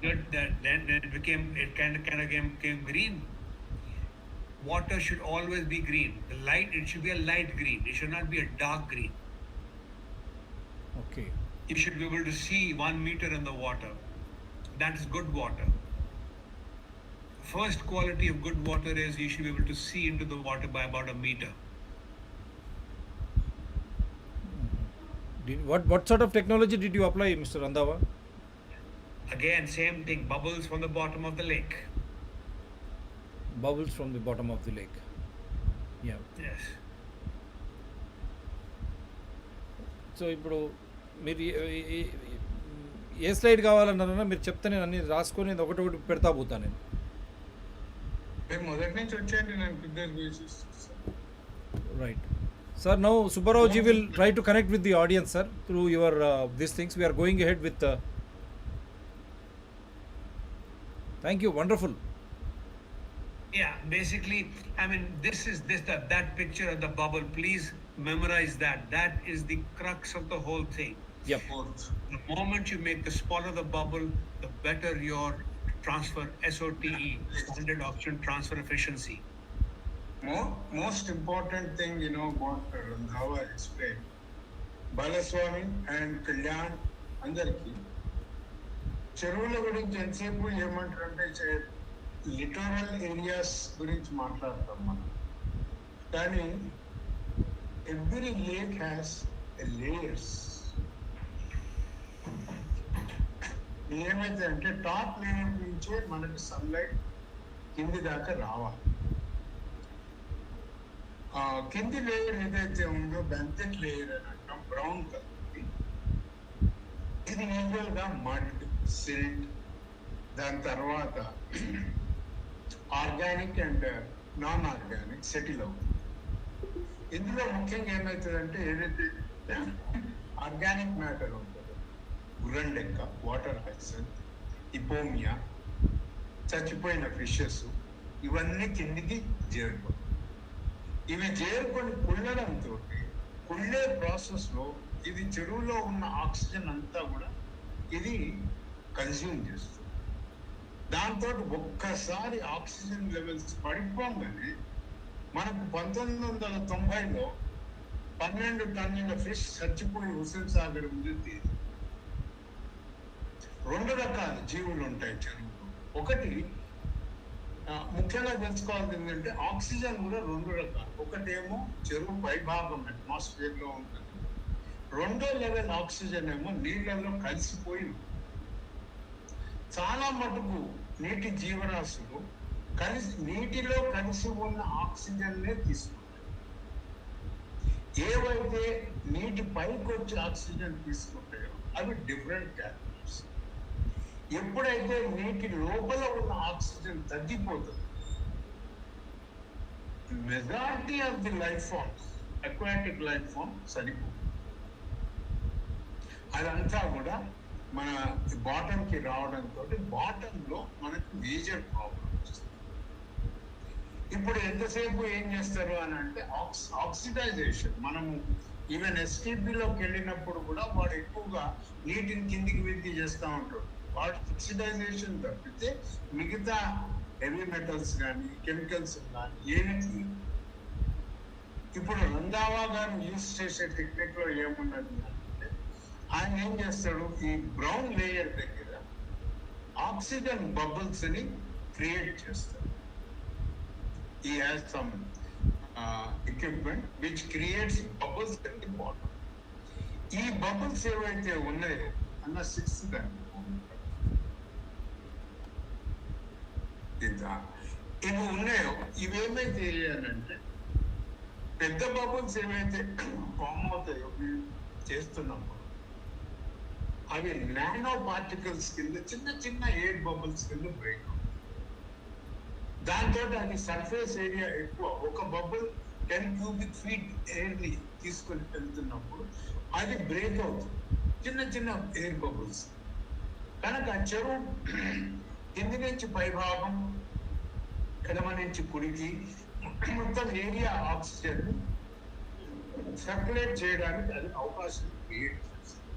good. Then it kind of became green. Water should always be green. It should be a light green. It should not be a dark green. okay. You should be able to see 1 meter in the water. That is good water. First quality of good water is you should be able to see into the water by about a meter. What sort of technology did you apply, Mr. Randhawa? Again, same thing. Bubbles from the bottom of the lake. Bubbles from the bottom of the lake. Yeah. Yes. So ఇప్పుడు మీరు ఏ slide కావాలన్నారన్నా మీరు చెప్తే నేను అన్ని రాసుకొని ఒకటి పెడతా పోతాను నేను. మొదటి నుంచి వచ్చేయండి నేను ప్రిపేర్ చేసి Right. Sir, now Subba Rao ji will try to connect with the audience, sir, through your these things. We are going ahead with. Thank you. Wonderful. Yeah, basically, I mean, that picture of the bubble. Please memorize that. That is the crux of the whole thing. Yep. The moment you make the smaller the bubble, the better your transfer SOTE, standard oxygen transfer efficiency. Most important thing, what Randhawa explained, Balaswami and Kalyan అందరికి చెరువుల గురించి ఎంతసేపు ఏమంటారంటే literal areas గురించి మాట్లాడతాం మనం, కానీ every lake has layers. ఏమైతే అంటే టాప్ లేయర్ నుంచే మనకి సన్లైట్ కింది దాకా రావాలి. కింది లేయర్ ఏదైతే ఉందో బెంతెట్ లేయర్ అని అంటాం, బ్రౌన్ కలర్. ఇది యూజువల్ గా మడ్, సిల్ట్, దాని తర్వాత organic and non organic settle అవుతుంది. ఇందులో ముఖ్యంగా ఏమవుతుందంటే ఏదైతే ఆర్గానిక్ మ్యాటర్ ఉంటుందో, గురండెక్క, వాటర్ హైసెంత్, ఇపోమియా, చచ్చిపోయిన ఫిషెస్, ఇవన్నీ కిందికి చేరుకుంటాయి. ఇవి చేరుకొని కుళ్ళడంతో కుళ్ళే ప్రాసెస్లో ఇది చెరువులో ఉన్న ఆక్సిజన్ అంతా కూడా ఇది కన్జ్యూమ్ చేస్తుంది. దాంతో ఒక్కసారి ఆక్సిజన్ లెవెల్స్ పడిపోగానే మనకు 1990లో 12 టన్నుల ఫిష్ చచ్చిపోయి హుస్సేన్ సాగర్ ఉంది. 2 రకాల జీవులు ఉంటాయి చెరువులో. ఒకటి ముఖ్యంగా తెలుసుకోవాల్సింది ఏంటంటే ఆక్సిజన్ కూడా 2 రకాలు. ఒకటేమో చెరువు పైభాగం అట్మాస్ఫియర్ లో ఉంటుంది, రెండో లెవెల్ ఆక్సిజన్ ఏమో నీళ్ళలో కలిసిపోయి ఉంటుంది. చాలా మటుకు నీటి జీవరాశులు నీటిలో కలిసి ఉన్న ఆక్సిజన్నే తీసుకుంటాయి. ఏవైతే నీటి పైకి వచ్చి ఆక్సిజన్ తీసుకుంటాయో అవి డిఫరెంట్ క్యాటగరీస్. ఎప్పుడైతే నీటి లోపల ఉన్న ఆక్సిజన్ తగ్గిపోతుంది, majority of the life forms aquatic life form చనిపోతుంది. అదంతా కూడా మన బాటంకి రావడంతో బాటంలో మనకు మేజర్ ప్రాబ్లమ్ వస్తుంది. ఇప్పుడు ఎంతసేపు ఏం చేస్తారు అని అంటే ఆక్సిడైజేషన్. మనము ఈవెన్ ఎస్టీపీలోకి వెళ్ళినప్పుడు కూడా వాడు ఎక్కువగా నీటిని కిందికి వింది చేస్తూ ఉంటాడు. వాడు ఆక్సిడైజేషన్ తప్పితే మిగతా హెవీ మెటల్స్ కానీ కెమికల్స్ కానీ ఏమి. ఇప్పుడు రంధావా గారు యూజ్ చేసే టెక్నిక్ లో ఏమున్నది అంటే ఆయన ఏం చేస్తాడు, ఈ బ్రౌన్ లేయర్ దగ్గర ఆక్సిజన్ బబుల్స్ ని క్రియేట్ చేస్తాడు. He has some equipment which creates bubbles at the bottom. ఈ బబుల్స్ ఏవైతే ఉన్నాయో అన్న 6th దాన్ని ఇవి ఉన్నాయో ఇవేమైతే చేయాలంటే పెద్ద బబుల్స్ ఏవైతే ఫామ్ అవుతాయో చేస్తున్నప్పుడు అవి నానో పార్టికల్స్ కింద చిన్న చిన్న ఎయిర్ బబుల్స్ కింద బ్రేక్ అవుతాయి. దాంతో అది సర్ఫేస్ ఏరియా ఎక్కువ. ఒక బబుల్ 10 క్యూబిక్ ఫీట్ ఎయిర్ ని తీసుకొని వెళ్తున్నప్పుడు అది బ్రేక్ అవుతుంది, చిన్న చిన్న ఎయిర్ బబుల్స్. కనుక చెరువు కింది నుంచి పై భాగం, ఎడమ నుంచి కుడికి మొత్తం ఏరియా ఆక్సిజన్ సర్క్యులేట్ చేయడానికి అది అవకాశం క్రియేట్ చేస్తుంది.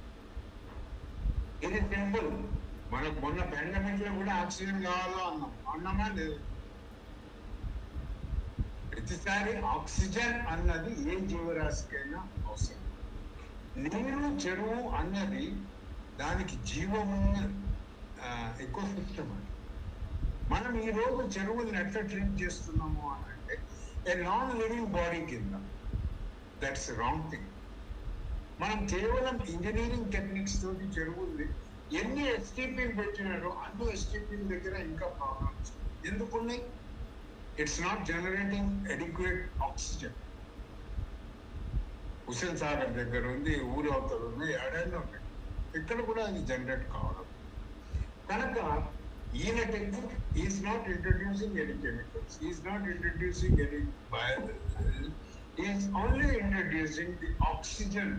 ఇది సింపుల్. మనకు మొన్న పాండమిక్ లో కూడా ఆక్సిజన్ కావాలో అన్నామా లేదు? ప్రతిసారి ఆక్సిజన్ అన్నది ఏ జీవరాశికైనా అవసరం. నీరు, చెరువు అన్నది దానికి జీవమున్న ఎకో సిస్టమ్ అని. మనం ఈ రోజు చెరువుల్ని ఎట్లా ట్రీట్ చేస్తున్నాము అని అంటే ఏ నాన్ లివింగ్ బాడీ కింద. That's wrong thing. మనం కేవలం ఇంజనీరింగ్ టెక్నిక్స్ తోటి చెరువుల్ని ఎన్ని ఎస్టీపీలు పెట్టినారో అన్ని ఎస్టీపీల దగ్గర ఇంకా ప్రాబ్లమ్స్ ఎందుకున్నాయి? It's not generating adequate oxygen. Hussain Sagar దగ్గర ఉంది, ఊరు అవతల ఉంది, ఎడైనా ఉన్నాయి, ఇక్కడ కూడా అది జనరేట్ కావడం. కనుక ఈయన technique is not introducing any chemicals, is not introducing any bio, is only introducing the oxygen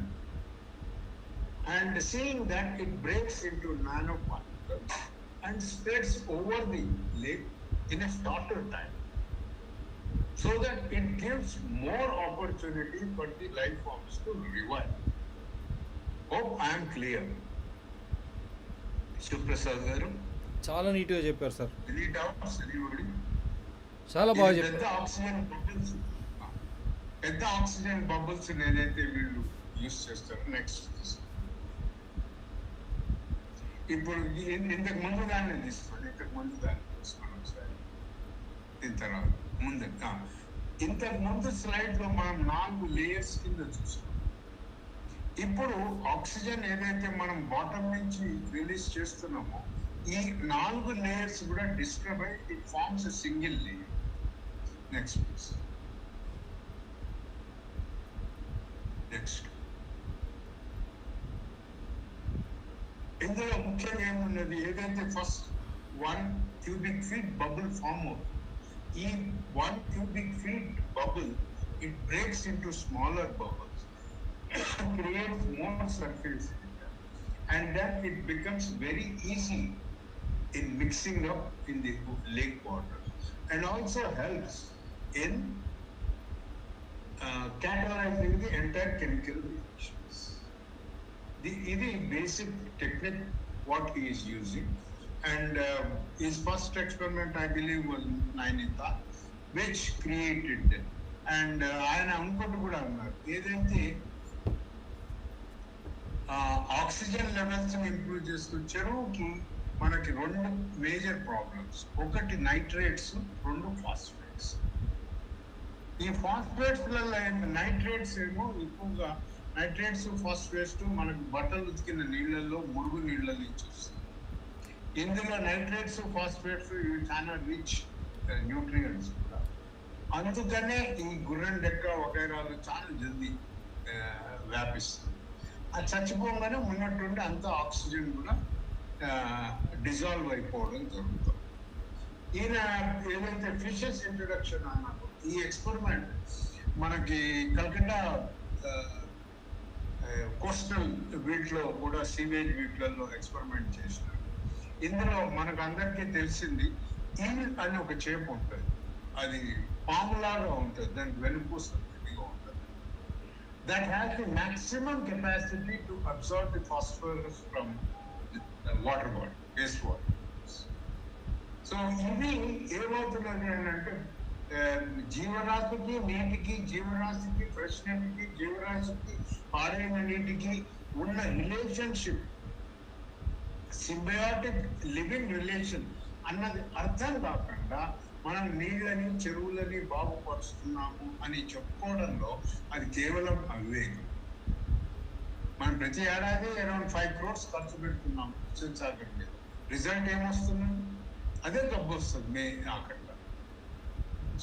and seeing that it breaks into nanoparticles and spreads over the lake in a shorter time, so that it gives more opportunity for the life forms to revive. Hope I am clear. Suprasad garu, చాలా నీట్గా చెప్పారు sir. any doubts anybody? చాలా బాగా చెప్పారు. పెద్ద oxygen bubbles ఏదైతే వీళ్ళు use చేస్తారు. నెక్స్ట్ ఇప్పుడు ఇంతకు ముందు దాన్ని తీసుకోండి, ఒకసారి దీని తర్వాత ఇంతకు ముందు స్లైడ్ లో మనం 4 లేయర్స్ కింద చూసాం. ఇప్పుడు ఆక్సిజన్ ఏదైతే మనం బాటమ్ నుంచి రిలీజ్ చేస్తున్నామో ఈ 4 లేయర్స్ కూడా డిస్టర్బ్ అయి it forms a single layer. Next please. Next ఇందులో ముఖ్యంగా ఏమున్నది, ఏదైతే first 1 cubic feet bubble form అవుతుంది. ఈ 1 cubic feet బబుల్ it breaks into smaller bubbles, creates more surface and then it becomes very easy in mixing up in the lake water and also helps in catalyzing the entire chemical reactions. This basic technique what he is using, and his first experiment I believe was Nainita, which created them. And ఆయన అనుకుంటూ కూడా అన్నారు ఏదైతే oxygen levels improve చేస్తూ చెరువుకి మనకి 2 major problems, ఒకటి nitrates, 2 phosphates. ఈ ఫాస్ఫేట్స్లలో నైట్రేట్స్ ఏమో ఎక్కువగా నైట్రేట్స్ ఫాస్ఫేట్స్ మనకు బట్టలు ఉతికిన నీళ్ళల్లో, మురుగు నీళ్ళ నుంచి వస్తుంది. ఇందులో నైట్రేట్స్ ఫాస్ఫేట్స్ ఇవి చాలా రిచ్ న్యూట్రియంట్స్ కూడా. అందుకనే ఈ గుర్రం డెక్క వగైరాలు చాలా జల్దీ వ్యాపిస్తుంది. అది చచ్చిపోగానే ఉన్నట్టుండి అంత ఆక్సిజన్ కూడా డిజాల్వ్ అయిపోవడం జరుగుతుంది. ఈయన ఏదైతే ఫిషెస్ ఇంట్రడక్షన్ అన్నారో ఈ ఎక్స్పెరిమెంట్ మనకి కల్కట్టా కోస్టల్ వీటిలో కూడా సీవేజ్ వీటిలలో ఎక్స్పెరిమెంట్ చేసినారు. ఇందులో మనకు అందరికీ తెలిసింది ఈల్ అని ఒక చేప ఉంటుంది, అది పాములాగా ఉంటుంది, దానికి వెనుపూస గట్టిగా ఉంటుంది. That has the maximum capacity to observe the phosphorus from water body, waste water. So ఇవి ఏమవుతున్నది అని అంటే జీవరాశికి నీటికి, జీవరాశికి ఫ్రెష్ నీటికి, జీవరాశికి పారైన నీటికి ఉన్న రిలేషన్షిప్, సింబయాటిక్ లివింగ్ రిలేషన్ అన్నది అర్థం కాకుండా మనం నీళ్ళని చెరువులని బాగుపరుస్తున్నాము అని చెప్పుకోవడంలో అది కేవలం అవివేకం. మనం ప్రతి ఏడాది అరౌండ్ 5 crores ఖర్చు పెడుతున్నాం సాగర్ మీద. రిజల్ట్ ఏమొస్తుంది? అదే డబ్బు వస్తుంది మే ఆఖరిలో.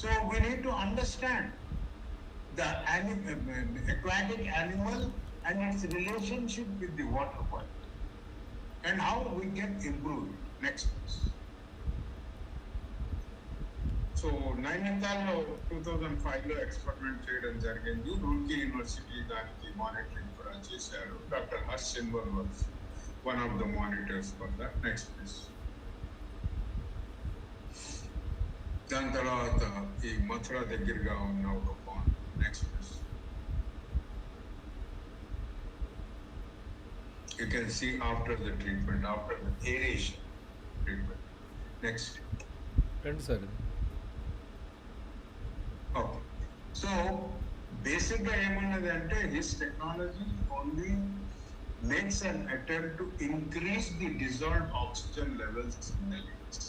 So we need to understand the aquatic animal and its relationship with the water body and how we can improve it. Next please. So నైనితాల్లో 2005లో ఎక్స్పెరిమెంట్ చేయడం జరిగింది. రూర్కీ యూనివర్సిటీ దానికి మానిటరింగ్ కూడా చేశారు. Doctor Harsh Sinwal was one of the monitors for that. Next please. దాని తర్వాత ఈ మథుర దగ్గరగా ఉన్న ఒక pond. Next please. You can see after the treatment, after the aeration treatment. Next. రండి సార్. Okay. So basically ఏమన్నది అంటే his technology only makes an attempt to increase the dissolved oxygen levels in the lakes.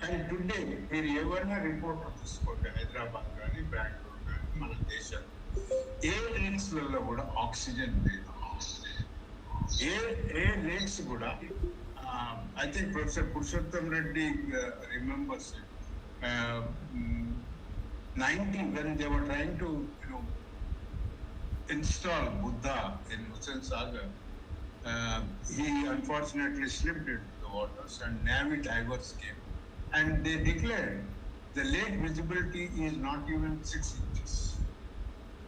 And today మీరు ఎవరైనా report తీసుకోండి, హైదరాబాద్ కానీ బెంగళూరు కానీ మన దేశంలో ఏ లేక్స్లలో కూడా ఆక్సిజన్ లేదు. ఏ లేక్స్ కూడా I think Professor Purushotham Reddy remembers it. 90 when they were trying to install Buddha in Hussain Sagar, he unfortunately slipped into the waters and Navy divers came and they declared the lake visibility is not even 6 inches.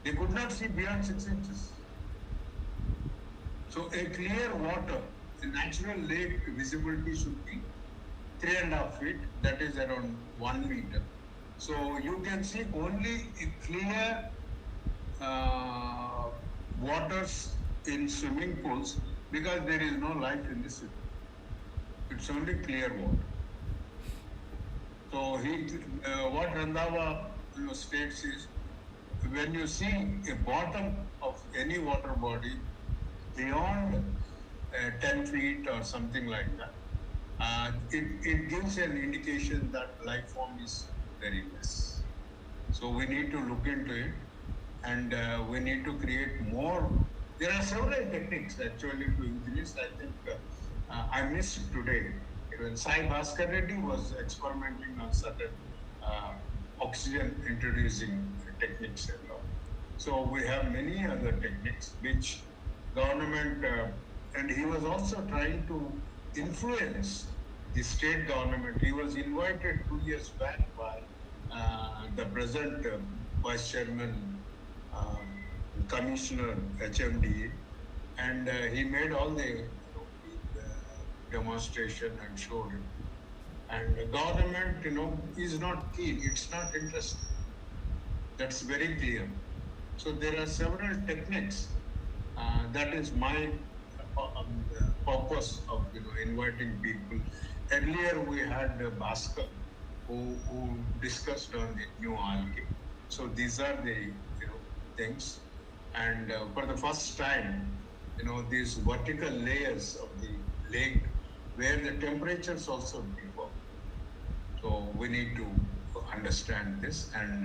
They could not see beyond 6 inches. So a clear water, the natural lake visibility should be 3.5 feet, that is around 1 meter. So you can see only clear waters in swimming pools because there is no life in the city. It's only clear water. So what Randhawa states is, when you see a bottom of any water body beyond 10 feet or something like that, it gives an indication that life form is very less. So we need to look into it and we need to create more. There are several techniques actually to increase. I think I missed today when Subba Rao Reddy was experimenting on certain oxygen introducing techniques and all. So we have many other techniques which government and he was also trying to influence the state government. He was invited 2 years back by the present vice chairman, commissioner HMDA, and he made all the demonstration and showed him. And the government, is not keen. It's not interested. That's very clear. So there are several techniques. That is my purpose of inviting people. Earlier we had Bhaskar who discussed on the new algae. So these are the things, and for the first time, these vertical layers of the lake where the temperatures also differ. So we need to understand this, and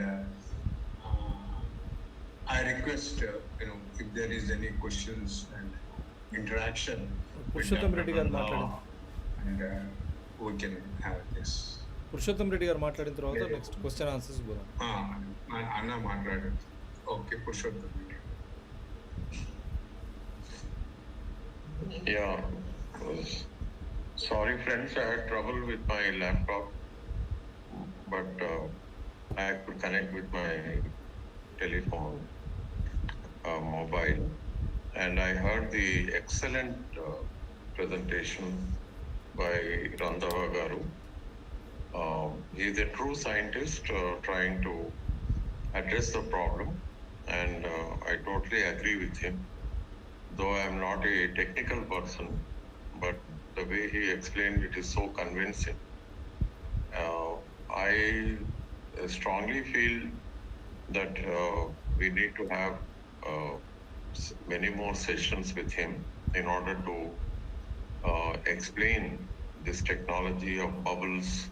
I request if there is any questions and interaction with Purushotham Dr. Reddy garu Randhawa, maatladam. and we can have this. Purushottam Reddy గారు మాట్లాడిన తర్వాత next question answers పోదాం. అన్న మాట్లాడారు. Okay, Purushottam Reddy. Yeah. Sorry, friends, I had trouble with my laptop, but I could connect with my telephone, mobile, and I heard the excellent presentation by Randhawa Garu. He's a true scientist trying to address the problem, and I totally agree with him. Though I am not a technical person, but the way he explained it is so convincing. I strongly feel that we need to have many more sessions with him in order to explain this technology of bubbles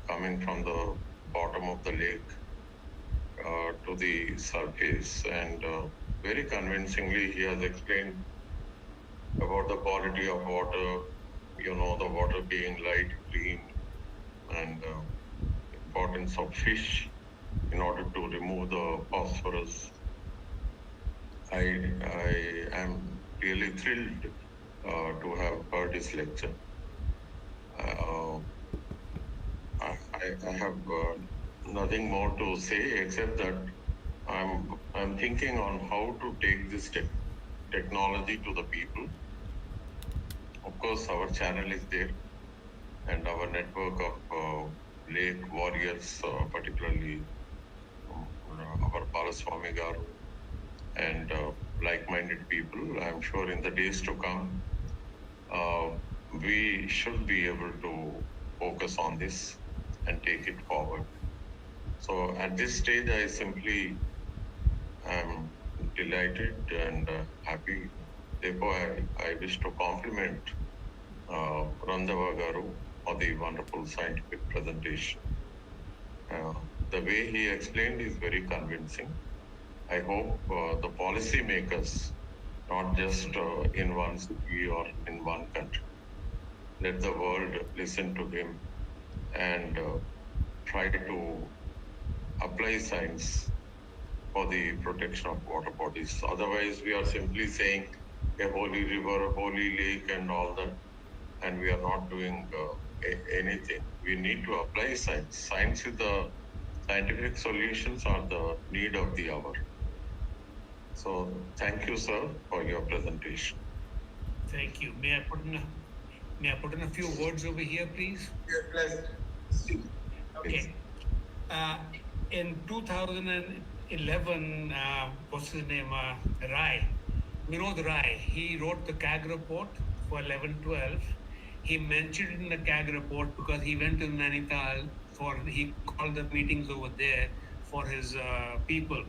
coming from the bottom of the lake to the surface. And very convincingly, he has explained about the quality of water, the water being light green, and importance of fish in order to remove the phosphorus. I am really thrilled to have heard his lecture. I have nothing more to say except that I'm thinking on how to take this technology to the people. Of course, our channel is there, and our network of lake warriors, particularly our Palaswami Garu, and like-minded people. I'm sure in the days to come, we should be able to focus on this and take it forward. So at this stage, I simply am delighted and happy. Therefore, I wish to compliment Randhawa Garu for the wonderful scientific presentation. The way he explained is very convincing. I hope the policy makers, not just in one city or in one country, let the world listen to him and try to apply science for the protection of water bodies. Otherwise, we are simply saying a holy river, a holy lake, and all that, and we are not doing anything. We need to apply science. Science is the scientific solutions are the need of the hour. So thank you, sir, for your presentation. Thank you. May I put in a few words over here, please? Okay. In 2011, what's his name? Rai. Vinod Rai. He wrote the CAG report for 11-12. He mentioned in the CAG report because he went to Nainital he called the meetings over there for his people.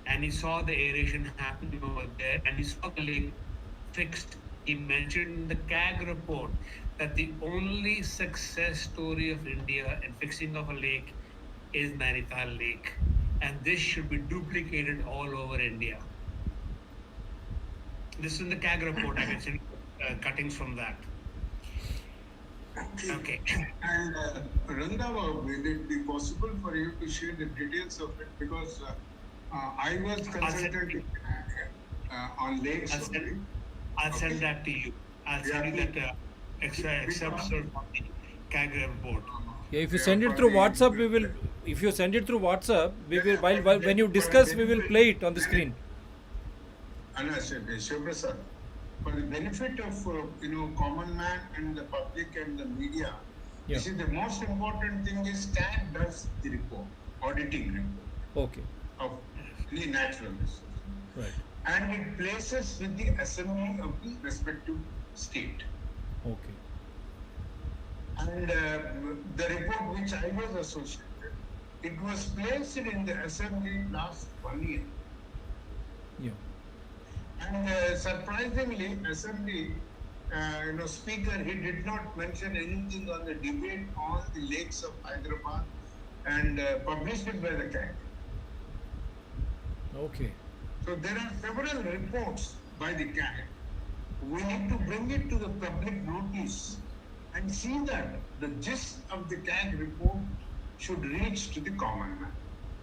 And he saw the aeration happening over there, and he saw the lake fixed. He mentioned in the CAG report that the only success story of India in fixing of a lake is Nainital Lake, and this should be duplicated all over India. This is in the CAG report. I can see cuttings from that. Okay. And Randhawa, will it be possible for you to share the details of it? Because I was consulted on lakes. I'll send that to you. I'll send you that excerpts from the CAG report. Yeah, if you send it through WhatsApp, we will. If you send it through WhatsApp, we will. While when you discuss, we will play it on the screen. Subba sir, for the benefit of common man and the public and the media, Yeah. you see the most important thing is CAG does the report, auditing report Okay. of the natural resources. Right. And it places with the assembly of the respective state. Okay. And the report which I was associated, it was placed in the assembly last 1 year. Yeah. And surprisingly, assembly, speaker, he did not mention anything on the debate on the lakes of Hyderabad and published it by the CAG. Okay. So there are several reports by the CAG. We need to bring it to the public notice and see that the gist of the CAG report should reach to the common man.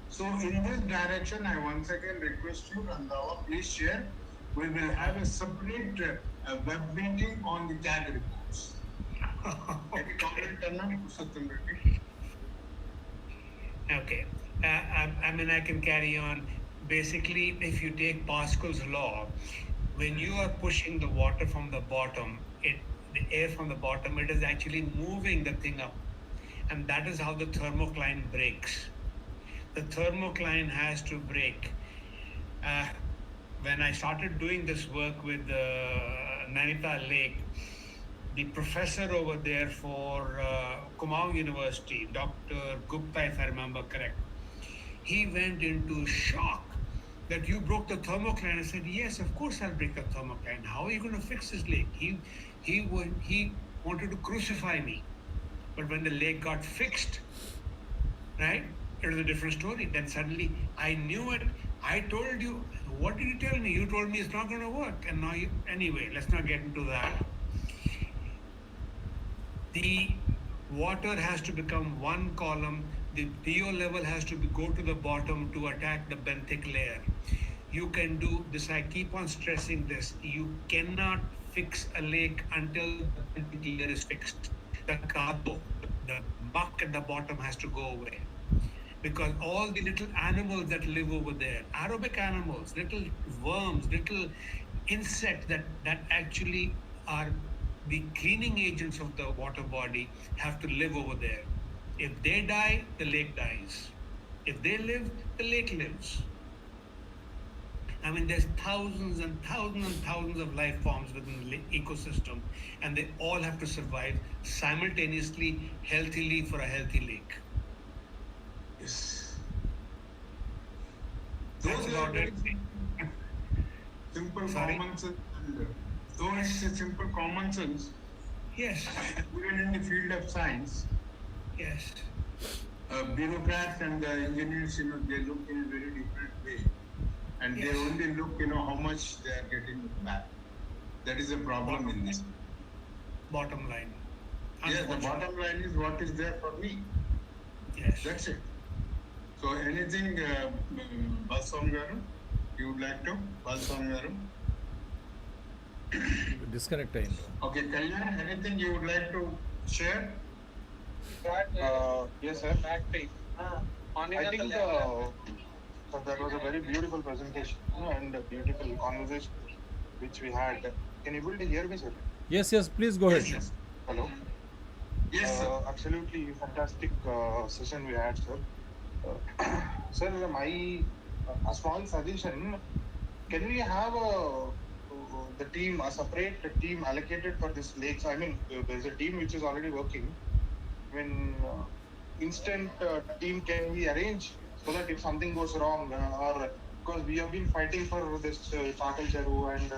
So in this direction, I once again request you, Randhawa, please share. We will have a separate web meeting on the CAG reports. Any comment on that, Purushotham Reddy? Okay. I can carry on. basically, if you take Pascal's law, when you are pushing the water from the bottom, the air from the bottom, it is actually moving the thing up. And that is how the thermocline breaks. The thermocline has to break. Uh, when I started doing this work with Nainital Lake, the professor over there for Kumaon University, Dr. Gupta, if I remember correct, he went into shock that you broke the thermocline. I said, yes, of course I'll break the thermocline. How are you going to fix this lake? He wanted to crucify me. But when the lake got fixed, right, it was a different story. Then suddenly I knew it. I told you, what did you tell me? You told me it's not going to work. And now anyway, let's not get into that. The water has to become one column. The PO level has to go to the bottom to attack the benthic layer. You can do this. I keep on stressing this. You cannot fix a lake until the benthic layer is fixed. The carbo, the muck at the bottom has to go away. Because all the little animals that live over there, aerobic animals, little worms, little insects that actually are the cleaning agents of the water body, have to live over there. If they die, the lake dies. If they live, the lake lives. I mean, there's thousands and thousands and thousands of life forms within the ecosystem, and they all have to survive simultaneously, healthily for a healthy lake. Yes. That's Those are about very it. simple Sorry? common sense. And though it's a simple common sense, Yes, even in the field of science, yes, bureaucrats and the engineers, they look in a very different way. And they Yes. only look, how much they are getting back. That is a problem in this. bottom line. Yes, the Unfortunately. bottom line is what is there for me. Yes. That's it. So anything, Balsam Garu, you would like to? Balsam Garu? Disconnect అయింది. Okay, Kalyan, anything you would like to share? Yes, sir. I think so that was a very beautiful presentation and a beautiful conversation which we had. Can you able to hear me, sir? Yes, yes, please go ahead. Yes, Hello. yes, sir. Absolutely fantastic session we had, sir. Sir, my a small suggestion. Can we have the team, a separate team allocated for this lakes? I mean, there's a team which is already working. When instant team can we arrange so that if something goes wrong or because we have been fighting for this Chakal Cheru and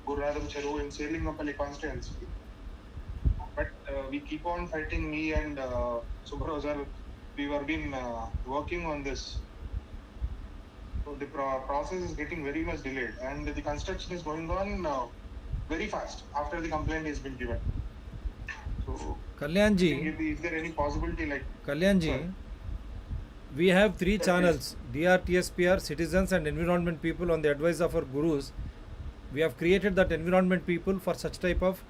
Gurradam Cheru in Selingappalli constituency, but we keep on fighting. Me and Subba Rao sir, we were been working on this. So the process is getting very much delayed and the construction is going on very fast after the complaint has been given. So Kalyanji, is there any possibility like Kalyanji, Sir. we have three Sir, channels, DR, TSPR, citizens and environment people on the advice of our gurus. We have created that environment people for such type of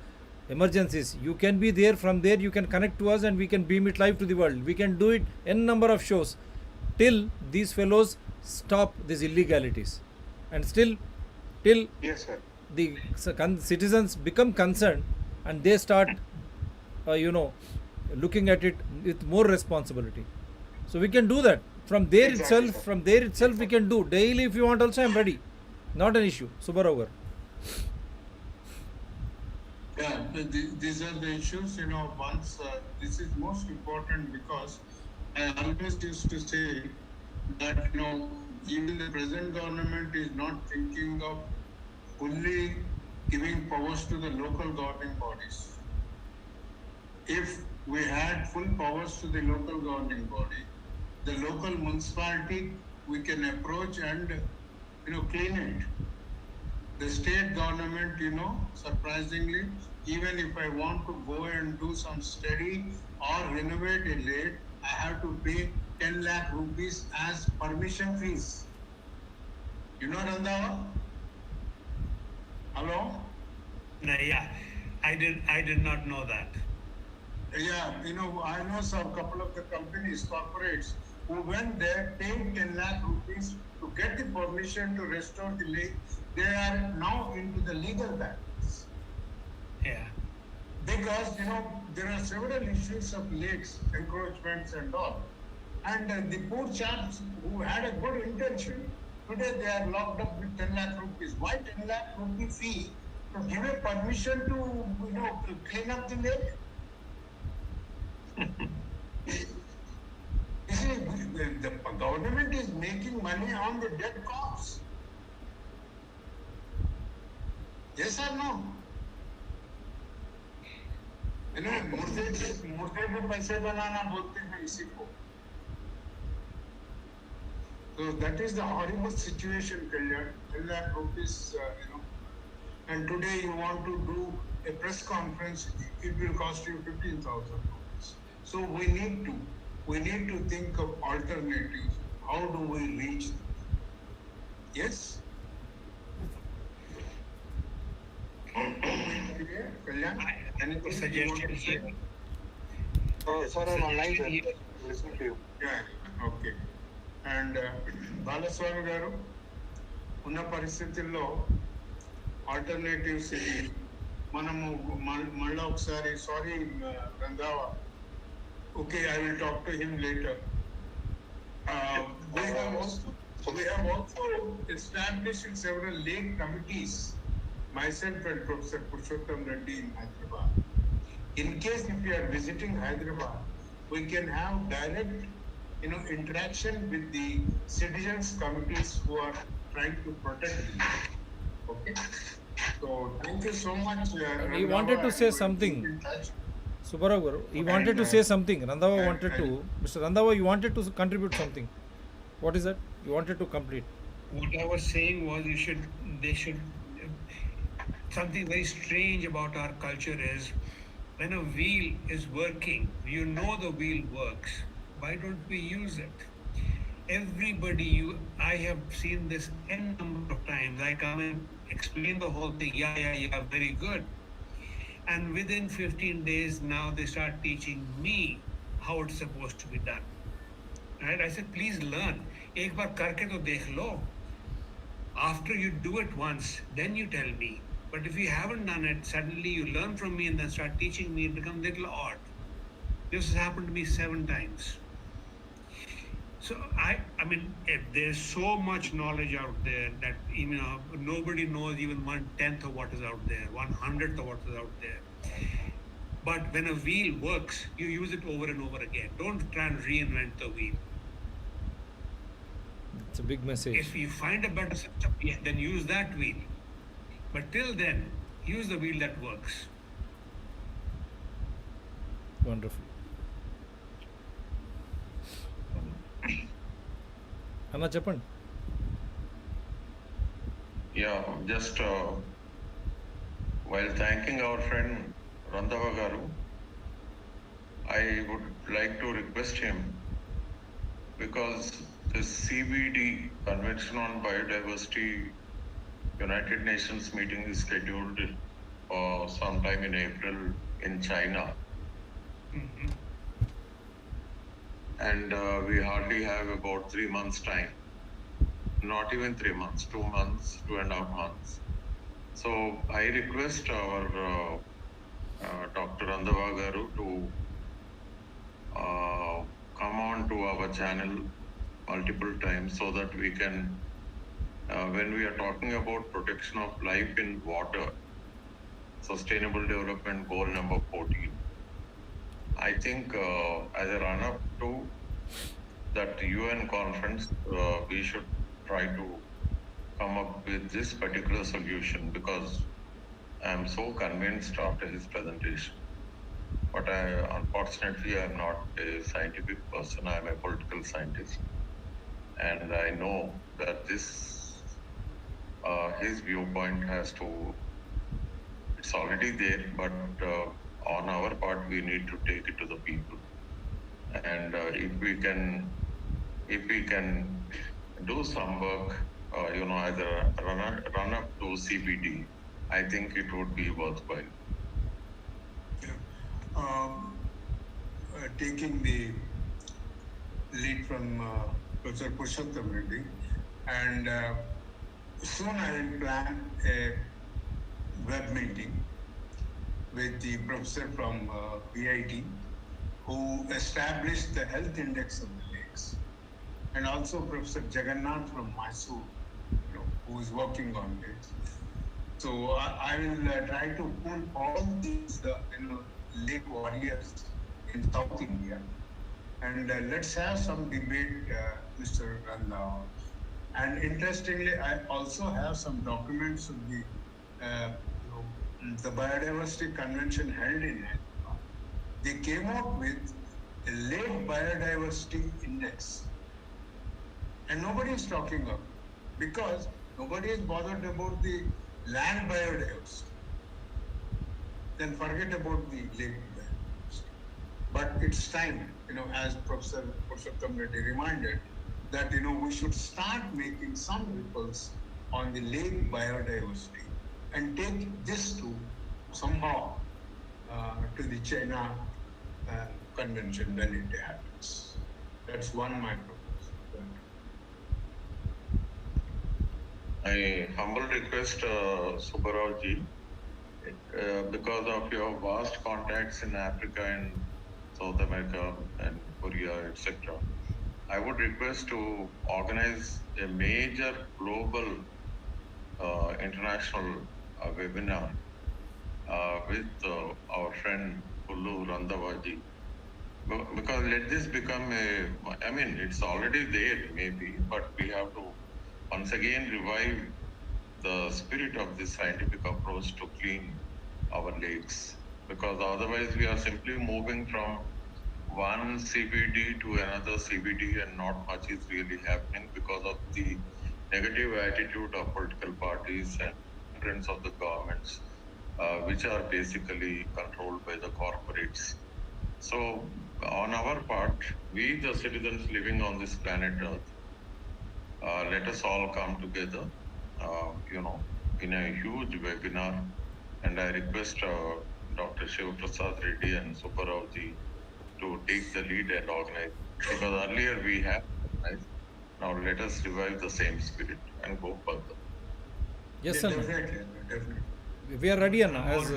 emergencies. You can be there, from there you can connect to us and we can beam it live to the world. We can do it n number of shows till these fellows stop these illegalities. And still, till Yes, sir. the citizens become concerned and they start looking at it with more responsibility. So we can do that from there Exactly, itself. sir. From there itself we can do daily. If you want also, I'm ready. Not an issue. Subba Rao garu. Yeah, these are the issues, once, this is most important because I always used to say that, even the present government is not thinking of only giving powers to the local governing bodies. If we had full powers to the local governing body, the local municipality we can approach and, clean it. The state government, surprisingly, even if I want to go and do some study or renovate a lake, I have to pay 10 lakh rupees as permission fees. Randhawa? Hello? Yeah, I did not know that. Yeah, I know some couple of the companies, corporates, who went there, paid 10 lakh rupees to get the permission to restore the lake. They are now into the legal battles. Yeah. Because, there are several issues of lakes, encroachments and all. And the poor chaps who had a good intention, today they are locked up with 10 lakh rupees. Why 10 lakh rupee fee to give a permission to, to clean up the lake? You see, the government is making money on the dead corpse. Yes or no? मुर्दे पे पैसे बनाना बोलते हैं इसी को. So that is the horrible situation, Kalyan. 10 lakh rupees, and today you want to do a press conference, it will cost you 15,000 rupees. So we need to think of alternatives. How do we reach them? Yes? Kalyan, anything you want Suggestion to say? here. Sir, I'm online, sir. Listening to you. Yeah, okay. And Balaswamy గారు ఉన్న పరిస్థితుల్లో alternatives మనము మళ్ళీ ఒకసారి sorry Randhawa okay I will talk to him later we have also established several lake committees, myself and Professor Purushotham Reddy in Hyderabad. In case if you are visiting Hyderabad, we can have direct interaction with the citizens committees who are trying to protect the lake. Okay? So thank you so much. He wanted to say something. Subba Rao Garu, he wanted to say something. Randhawa wanted to. Mr. Randhawa, you wanted to contribute something. What is that? You wanted to complete. What I was saying was they should, something very strange about our culture is when a wheel is working, you know the wheel works. Why don't we use it? Everybody, I have seen this n number of times. I come and explain the whole thing. Yeah, very good. And within 15 days, now they start teaching me how it's supposed to be done. Right? I said, please learn. Ek baar karke to dekh lo. After you do it once, then you tell me. But if you haven't done it, suddenly you learn from me and then start teaching me, it becomes a little odd. This has happened to me 7 times. So I mean, there's so much knowledge out there that nobody knows even 1/10 of what is out there, 1/100th of what is out there. But when a wheel works, you use it over and over again. Don't try and reinvent the wheel. It's a big message. If you find a better system, then use that wheel. But till then, use the wheel that works. Wonderful. Anna Chappan. Yeah, just while thanking our friend Randhawa Garu, I would like to request him, because this CBD, Convention on Biodiversity, United Nations meeting is scheduled for sometime in April in China. Mm-hmm. And we hardly have about 3 months time. Not even 3 months, 2 months, 2.5 months. So I request our Dr. Randhawa Garu to come on to our channel multiple times so that we can, when we are talking about protection of life in water, Sustainable Development Goal number 14, I think as a run-up to that UN conference, we should try to come up with this particular solution, because I am so convinced after his presentation. But unfortunately, I am not a scientific person. I am a political scientist. And I know that his viewpoint has to, it's already there, but on our part, we need to take it to the people. And if we can do some work, as a run up to CBD, I think it would be worthwhile. Taking the lead from Professor Purushotham Reddy, and soon I will plan a web meeting with the professor from BIT who established the health index of the lakes, and also Professor Jagannath from Mysore, who is working on this. So I will try to pull all these, lake warriors in South India, and let's have some debate, Mr. Randhawa. And interestingly, I also have some documents of the biodiversity convention held in Hyderabad. They came out with a lake biodiversity index, and nobody is talking about it because nobody is bothered about the land biodiversity. Then forget about the lake biodiversity. But it's time, as Professor Purushotham Reddy reminded, that we should start making some ripples on the lake biodiversity and take this to somehow to the China convention when it happens. That's one my proposal. I humble request Subba Rao ji, because of your vast contacts in Africa and South America and Korea, etc. I would request to organize a major global international webinar with our friend Gulloo Randhawa ji. Because let this become it's already there maybe, but we have to once again revive the spirit of this scientific approach to clean our lakes. Because otherwise we are simply moving from one CBD to another CBD and not much is really happening because of the negative attitude of political parties and friends of the governments, which are basically controlled by the corporates. So on our part, we the citizens living on this planet Earth, let us all come together, in a huge webinar, and I request Dr. Shiv Prasad Reddy and Subba Rao ji to take the lead and organize. Because earlier we have organized. Now let us revive the same spirit and go further. Yes, Yeah, sir. definitely. We are ready, Anna. As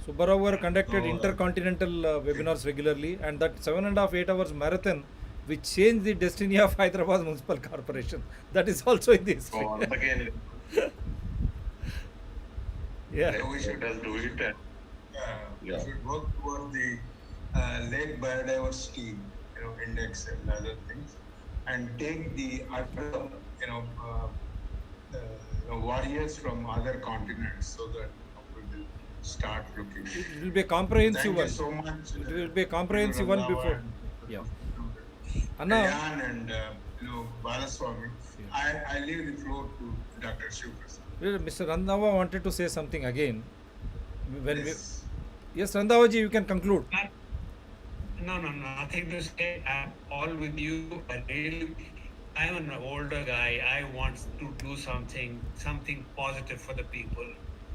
Subba Rao were conducted So, intercontinental webinars regularly, and that 7.5 8 hours marathon, which changed the destiny of Hyderabad Municipal Corporation. That is also in the history. So once again, Yeah. we should let us do it. And we should work toward the lake biodiversity, index and other things, and take the other, warriors from other continents so that we will start looking. It will be a comprehensive Thank you one. so much. It will be a comprehensive one before. Yeah. Anna, Kayan and Balaswamy. I leave the floor to Dr. Shiv Prasad. Mr. Randhawa wanted to say something again. When Yes. yes, Randhawa ji, you can conclude. No, nothing to say. I'm all with you. I'm an older guy. I want to do something positive for the people.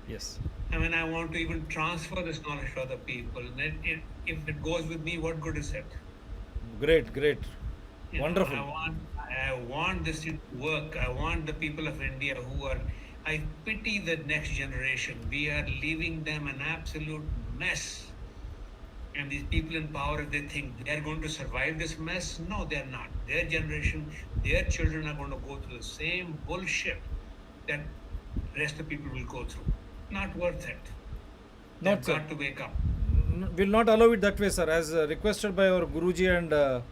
Yes. I want to even transfer this knowledge to other people. If it goes with me, what good is it? Great. You know, Wonderful. I want this to work. I want the people of India I pity the next generation. We are leaving them an absolute mess. And these people in power, if they think they're going to survive this mess, no, they're not. Their generation, their children are going to go through the same bullshit that rest of the people will go through. Not worth it. Not They've sir. got to wake up. Will not allow it that way, sir. As requested by our Guruji and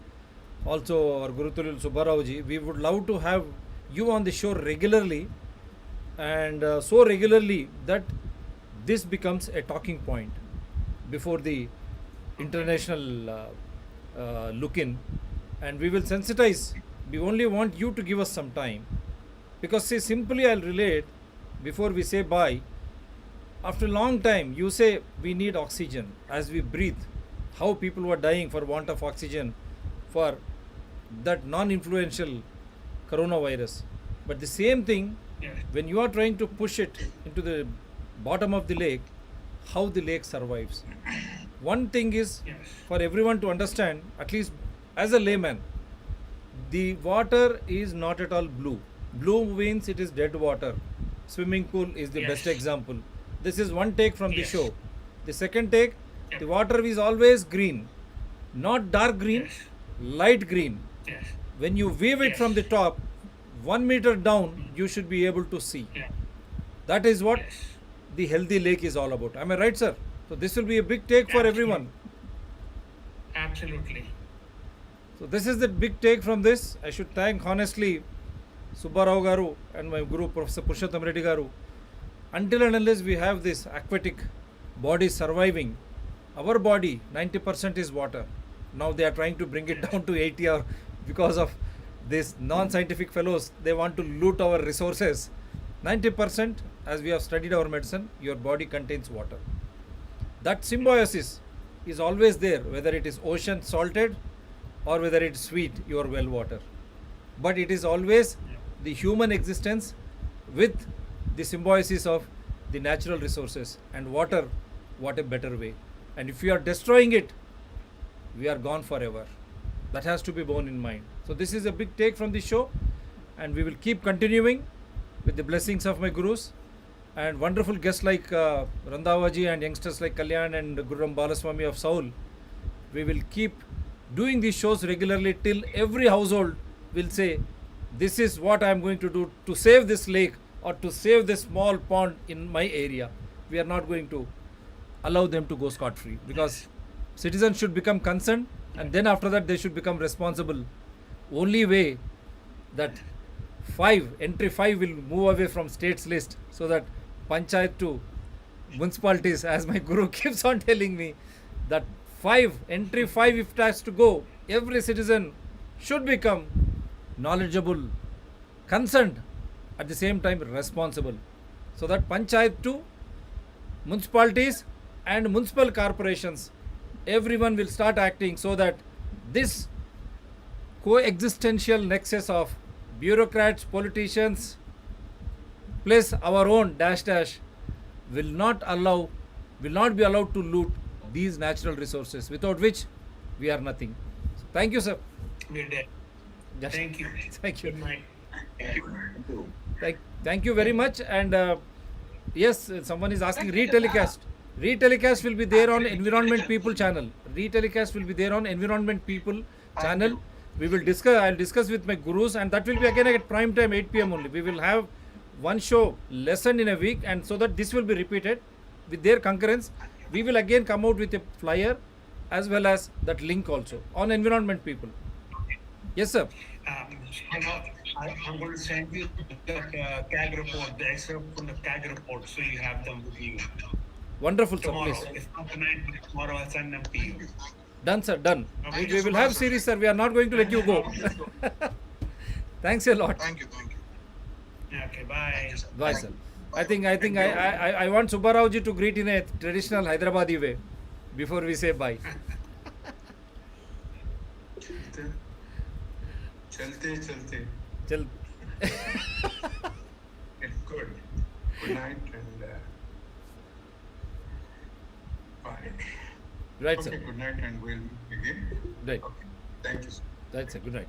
also our Guru Tulil Subba Rao ji, we would love to have you on the show regularly, and so regularly that this becomes a talking point before the international look-in, and we will sensitize. We only want you to give us some time, because say simply I'll relate before we say bye. After a long time, you say we need oxygen as we breathe. How people were dying for want of oxygen for that non-influential coronavirus. But the same thing, Yes. when you are trying to push it into the bottom of the lake, how the lake survives. One thing is Yes. for everyone to understand, at least as a layman, The water is not at all blue. Blue means it is dead water. Swimming pool is the best Yes. example. This is one take from the Yes. show. The second take, Yeah. the water is always green, not dark green, Yes. light green. Yes. When you weave it from the Yes. top, 1 meter down, you should be able to see. Yeah. That is what Yes. the healthy lake is all about. Am I right, sir? So this will be a big take for everyone. Absolutely. So this is the big take from this. I should thank honestly Subba Rao Garu and my guru Professor Purushotham Reddy Garu. Until and unless we have this aquatic body surviving, our body 90% is water. Now they are trying to bring it down to 80, or because of these non-scientific fellows, they want to loot our resources. 90%, as we have studied our medicine, your body contains water. That symbiosis is always there, whether it is ocean salted or whether it is sweet, your well water. But it is always the human existence with the symbiosis of the natural resources, and water, what a better way. And if we are destroying it, we are gone forever. That has to be borne in mind. So this is a big take from the show, and we will keep continuing with the blessings of my gurus and wonderful guests like Randhawa ji and youngsters like Kalyan and Gururam Balaswamy of Saul. We will keep doing these shows regularly till every household will say, this is what I am going to do to save this lake or to save this small pond in my area. We are not going to allow them to go scot-free, because citizens should become concerned, and then after that they should become responsible. Only way that entry 5 will move away from state's list, so that panchayat to municipalities, as my guru keeps on telling me, that entry 5 if it has to go, every citizen should become knowledgeable, concerned, at the same time responsible, so that panchayat to municipalities and municipal corporations, everyone will start acting, so that this coexistential nexus of bureaucrats, politicians, plus our own dash will not be allowed to loot these natural resources, without which we are nothing. So thank you, sir. We're dead. Just- Thank you. Thank you. Good night. Thank you very much. And yes, someone is asking retelecast. Retelecast will be there on Environment People channel. Retelecast will be there on Environment People channel. We will discuss. I'll discuss with my gurus, and that will be again at prime time, 8 p.m. only. We will have one show lesson in a week, and so that this will be repeated with their concurrence. We will again come out with a flyer as well as that link also on Environment People. Yes, sir. I'm going to send you the CAG report, the excerpt from the CAG report, so you have them with you Wonderful, sir. tomorrow. Please. If not tonight, tomorrow I'll send them to you. Done, sir. Done. Okay. We will have series, sir. We are not going to let you go. Thanks a lot. Thank you. Okay, bye. Bye, sir. I think I want Subba Rao ji to greet in a traditional Hyderabadi way before we say bye. Chalte. Chal. It's good. Good night and bye. Right, Okay, sir. good night and we'll meet again. Right. Okay. Thank you, sir. Right, sir. Good night.